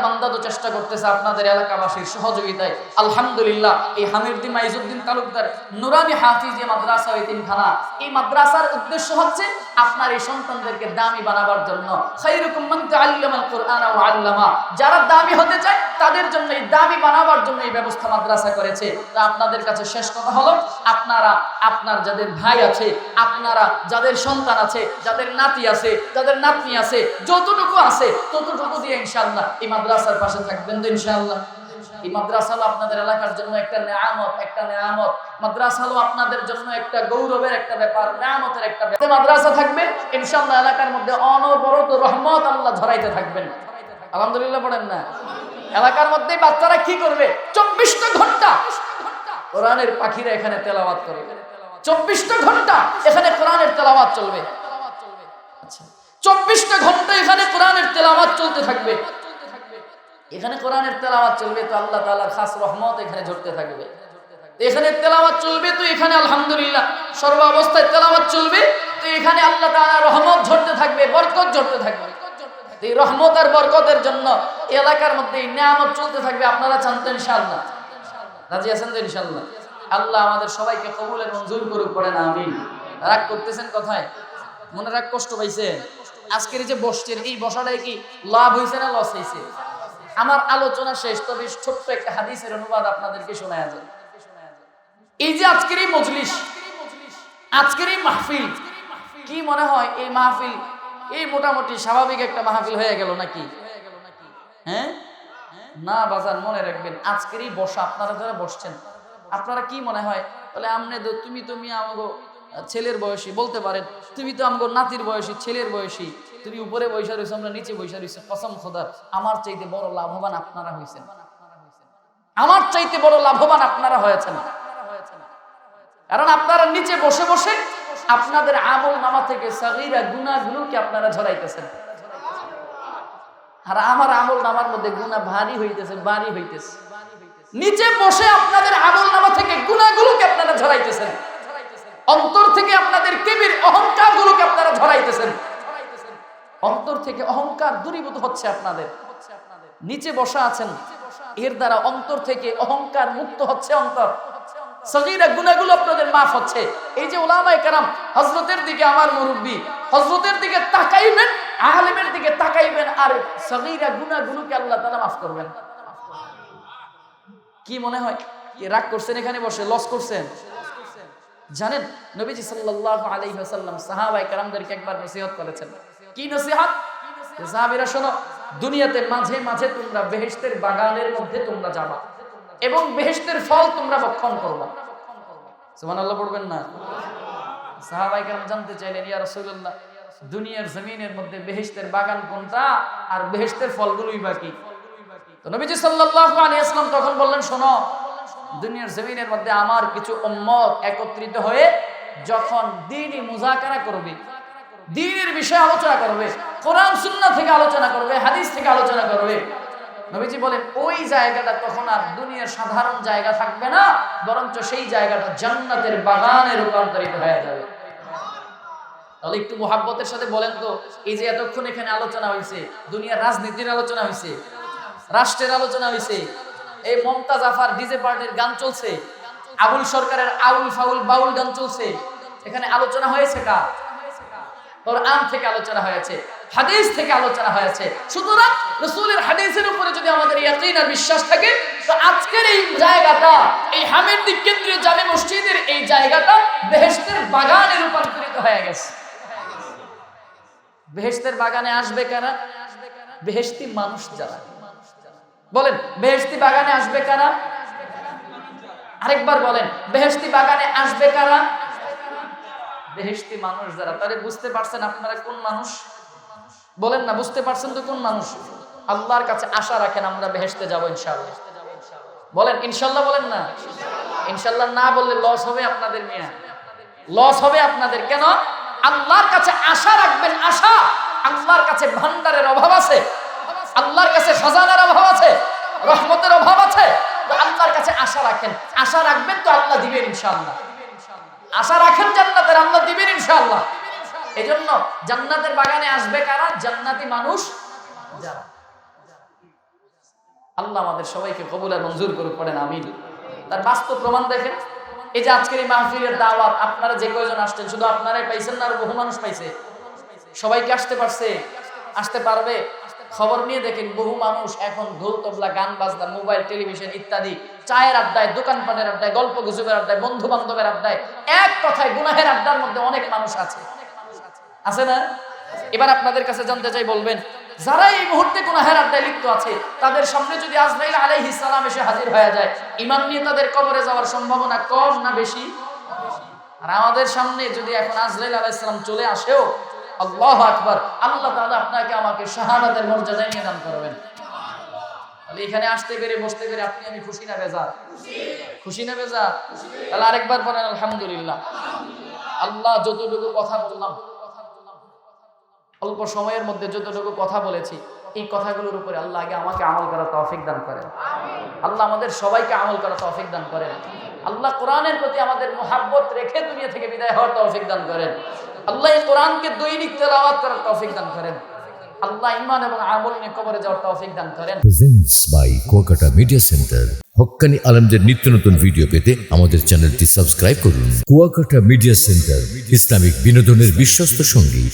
[SPEAKER 1] বান্দা তো চেষ্টা করতেছে আপনাদের এলাকাবাসীর সহযোগিতায়। আলহামদুলিল্লাহ, এই হামিরদি মাইজউদ্দিন তালুকদার নুরানি হাফিজিয়া মাদ্রাসা ও এতিমখানা, এই মাদ্রাসার উদ্দেশ্য হচ্ছে আপনার এই সন্তানদেরকে দামি বানাবার জন্য। খায়রুকুম মান তাআল্লামাল কুরআনা ওয়া আল্লামা, যারা দামি হতে চায় তাদের জন্য এই দামি বানাবার জন্য এই ব্যবস্থা মাদ্রাসা করেছে। তা আপনাদের কাছে শেষ কথা হলো, আপনারা আপনার যাদের ভাই আছে, আপনারা যাদের সন্তান আছে, যাদের নাতি আছে, যাদের নাতনি আছে, যতটুকু আছে ততটুকু দিয়ে ইনশাআল্লাহ এই মাদ্রাসার পাশে থাকবেন তো ইনশাআল্লাহ। এই মাদ্রাসা হলো আপনাদের এলাকার জন্য একটা নেয়ামত, একটা নেয়ামত। মাদ্রাসা হলো আপনাদের জন্য একটা গৌরবের একটা ব্যাপার, নেয়ামতের একটা ব্যাপার। মাদ্রাসা থাকবে ইনশাআল্লাহ, এলাকার মধ্যে অনবরত রহমত আল্লাহ ঝরাইতে থাকবেন। আলহামদুলিল্লাহ পড়েন না? এলাকার মধ্যে বাচ্চারা কি করবে? 24টা ঘন্টা কোরআনের পাখিরা এখানে তেলাওয়াত করবে, 24টা ঘন্টা এখানে কোরআনের তেলাওয়াত চলবে। আচ্ছা, 24টা ঘন্টা এখানে কোরআনের তেলাওয়াত চলতে থাকবে, এখানে কোরআনের তেলাওয়াত চলবে, তো আল্লাহ তাআলার খাস রহমত এখানে ঝরতে থাকবে। এখানে তেলাওয়াত চলবে, তো এখানে আলহামদুলিল্লাহ সর্ব অবস্থায় তেলাওয়াত চলবে, তো এখানে আল্লাহ তাআলার রহমত ঝরতে থাকবে, বরকত ঝরতে থাকবে। এই রহমত আর বরকতের জন্য এলাকার মধ্যে এই নিয়ামত চলতে থাকবে। আপনারা চান তো ইনশাআল্লাহ? রাজি আছেন তো ইনশাআল্লাহ? আল্লাহ আমাদের সবাইকে কবুলের মঞ্জুর করুক, পড়েন আমিন। রাগ করতেছেন কথায়? মনে রাগ কষ্ট পাইছেন? আজকের এই যে বসছেন, এই বসাটাই কি লাভ হয়েছে না লস হয়েছে? আমার আলোচনা শেষ, তবে ছোট্ট একটা হাদিসের অনুবাদ আপনাদেরকে শোনায়া যায়। এই যে আজকের এই মজলিস, আজকের এই মাহফিল, কি মনে হয় এই মাহফিল এই মোটামুটি স্বাভাবিক একটা মাহফিল হয়ে গেল নাকি? হ্যাঁ না বাজার, মনে রাখবেন আজকের এই বসা, আপনারা যারা বসছেন, আপনারা কি মনে হয় তাহলে আমনে তুমি আমাগো ছেলের বয়সী বলতে পারেন, তুমি তো আমগো নাতির বয়সী, ছেলের বয়সী, তুমি উপরে বৈশা রয়েছো, আমরা নিচে বৈশা রয়েছি। কসম খোদার, আমার চাইতে বড় লাভবান আপনারা হয়েছেন, আমার চাইতে বড় লাভবান আপনারা হয়েছেন। কারণ আপনারা নিচে বসে বসে আপনাদের আমল নামা থেকে সাগীরা গুনাহগুলোকে আপনারা ঝরাইতেছেন, আর আমার আমল নামার মধ্যে গুনাহ ভারী হইতেছে। নিচে বসে আপনাদের আমল নামা থেকে গুনাহগুলোকে আপনারা ঝরাইতেছেন, অন্তর থেকে আপনাদের কিবির অহংকার গুলোকে আপনারা ঝরাইতেছেন, অন্তর থেকে অহংকার দূরীভূত হচ্ছে আপনাদের। নিচে বসা আছেন, এর দ্বারা অন্তর থেকে অহংকার মুক্ত হচ্ছে, অন্তর সগীরা গুনাহগুলো আপনাদের মাফ হচ্ছে। এই যে উলামায়ে কেরাম, হযরতের দিকে আমার মুরব্বি, হযরতের দিকে তাকাইবেন, আলেমের দিকে তাকাইবেন, আর সগীরা গুনাহগুলোকে আল্লাহ তাআলা মাফ করবেন। কি মনে হয় কি রাগ করছেন এখানে বসে, লস করছেন? জানেন নবীজি সাল্লাল্লাহু আলাইহি ওয়াসাল্লাম সাহাবায়ে কেরামদেরকে একবার নসিহত করেছেন। কি নসিহত? সাহাবীরা শোনো, দুনিয়াতে মাঝে মাঝে তোমরা বেহেশতের বাগানের মধ্যে তোমরা যাবা এবং বেহেশতের ফল তোমরা ভক্ষণ করবা। সুবহানাল্লাহ পড়বেন না? সাহাবায়ে কেরাম জানতে চাইলেন, ইয়া রাসূলুল্লাহ, দুনিয়ার জমিনের মধ্যে বেহেশতের বাগান কোনটা আর বেহেশতের ফলগুলোই বাকি? তো নবীজি সাল্লাল্লাহু আলাইহি ওয়াসাল্লাম তখন বললেন, শোনো, দুনিয়ার জমিনের মধ্যে আমার কিছু উম্মত একত্রিত হয়ে যখন দ্বীনি মুযাকারা করবে, দ্বীনের বিষয়ে আলোচনা করবে, কোরআন সুন্নাহ থেকে আলোচনা করবে, হাদিস থেকে আলোচনা করবে, নবীজি বলেন ওই জায়গাটা তখন আর দুনিয়ার সাধারণ জায়গা থাকবে না, বরঞ্চ সেই জায়গাটা জান্নাতের বাগানে রূপান্তরিত হয়ে যাবে। তাহলে একটু মুহাব্বতের সাথে বলেন তো, এই যে এতক্ষণ এখানে আলোচনা হয়েছে, দুনিয়ার রাজনীতির আলোচনা হয়েছে, রাষ্ট্রের আলোচনা হয়েছে, এই মমতাজ আফার ডিজে পার্টির গান চলছে, আবুল সরকারের আউল ফাউল বাউল গান চলছে, এখানে আলোচনা হয়েছে কার? কোরআন থেকে আলোচনা হয়েছে, হাদিস থেকে আলোচনা হয়েছে। সুতরাং রাসূলের হাদিসের উপরে যদি আমাদের ইয়াকিন আর বিশ্বাস থাকে, তো আজকের এই জায়গাটা, এই হামিদী কেন্দ্রীয় জামে মসজিদের এই জায়গাটা বেহেশতের বাগানে রূপান্তরিত হয়ে গেছে। বেহেশতের বাগানে আসবে কারা? বেহেশতি মানুষ যারা। বলেন, বেহেশতি বাগানে আসবে কারা? আরেকবার বলেন, বেহেশতি বাগানে আসবে কারা? বেহেশতি মানুষ যারা। তাহলে বুঝতে পারছেন আপনারা কোন মানুষ? বলেন না, বুঝতে পারছেন তো কোন মানুষ? আল্লাহর কাছে আশা রাখেন আমরা বেহেশতে যাব ইনশাআল্লাহ। বলেন ইনশাআল্লাহ, বলেন না? ইনশাআল্লাহ না বললে লস হবে আপনাদের, মিয়া লস হবে আপনাদের। কেন? আল্লাহর কাছে আশা রাখবেন। আশা, আল্লাহর কাছে ভান্ডারের অভাব আছে, আল্লাহর কাছে খাজানার অভাব আছে, রহমতের অভাব আছে। তো আল্লাহর কাছে আশা রাখেন, আশা রাখবেন তো আল্লাহ দিবেন ইনশাআল্লাহ। আশা রাখেন জান্নাতের, আল্লাহ দিবেন ইনশাআল্লাহ। এজন্য জান্নাতের বাগানে আসবে কারা? জান্নাতি মানুষ যারা। আল্লাহ আমাদের সবাইকে কবুল আর মঞ্জুর করুক, পড়েন আমিন। তার বাস্তব প্রমাণ দেখেন, এই যে আজকের এই মাহফিলের দাওয়াত, আপনারা যে কয়জন আসছেন, শুধু আপনারাই পাইছেন না, আর বহু মানুষ পাইছে। সবাইকে আসতে পারছে, আসতে পারবে। খবর নিয়ে দেখেন, বহু মানুষ এখন ঢোল তবলা, গান বাজনা, মোবাইল, টেলিভিশন ইত্যাদি, চায়ের আড্ডায়, দোকানপাটের আড্ডায়, গল্প গুজবের আড্ডায়, বন্ধু বান্ধবের আড্ডায়, এক কথায় গুনাহের আড্ডার মধ্যে অনেক মানুষ আছে, আছে না? এবার আপনাদের কাছে জানতে চাই, বলবেন যারা এই মুহূর্তে গুনাহের আড্ডায় লিপ্ত আছে, তাদের সামনে যদি আজরাইল আলাইহিস সালাম এসে হাজির হয়ে যায়, ঈমান নিয়ে তাদের কবরে যাওয়ার সম্ভাবনা কম না বেশি? আর আমাদের সামনে যদি এখন আজরাইল আলাইহিস সালাম চলে আসেও, আল্লাহু আকবার, আল্লাহ তাআলা আপনাকে আমাকে শাহাদাতের মর্যাদা নিয়ে দান করবেন। তাহলে এখানে আসতে পেরে, বসতে পেরে আপনি আমি খুশি না বেজার? খুশি না বেজার? তাহলে আরেকবার বলেন আলহামদুলিল্লাহ। আল্লাহ যতটুকু কথা বললাম, অল্প সময়ের মধ্যে যতটুকু কথা বলেছি, এই কথাগুলোর উপরে আল্লাহ আগে আমাকে আমল করার তৌফিক দান করেন। আল্লাহ আমাদের সবাইকে আমল করার তৌফিক দান করেন। আল্লাহ কোরআনের প্রতি আমাদের মুহাব্বত রেখে দুনিয়া থেকে বিদায় হওয়ার তৌফিক দান করেন। আল্লাহ এই কোরআনকে দৈনিক তেলাওয়াত করার তৌফিক দান করেন। আল্লাহ ঈমান এবং আমল নিয়ে কবরে যাওয়ার তৌফিক দান করেন।
[SPEAKER 2] Presents by Kuakata media centre. হক্কানি আলেমদের নিত্য নতুন ভিডিও পেতে আমাদের চ্যানেলটি সাবস্ক্রাইব করুন। কুয়াকাটা মিডিয়া সেন্টার, ইসলামিক বিনোদনের বিশ্বস্ত সঙ্গী।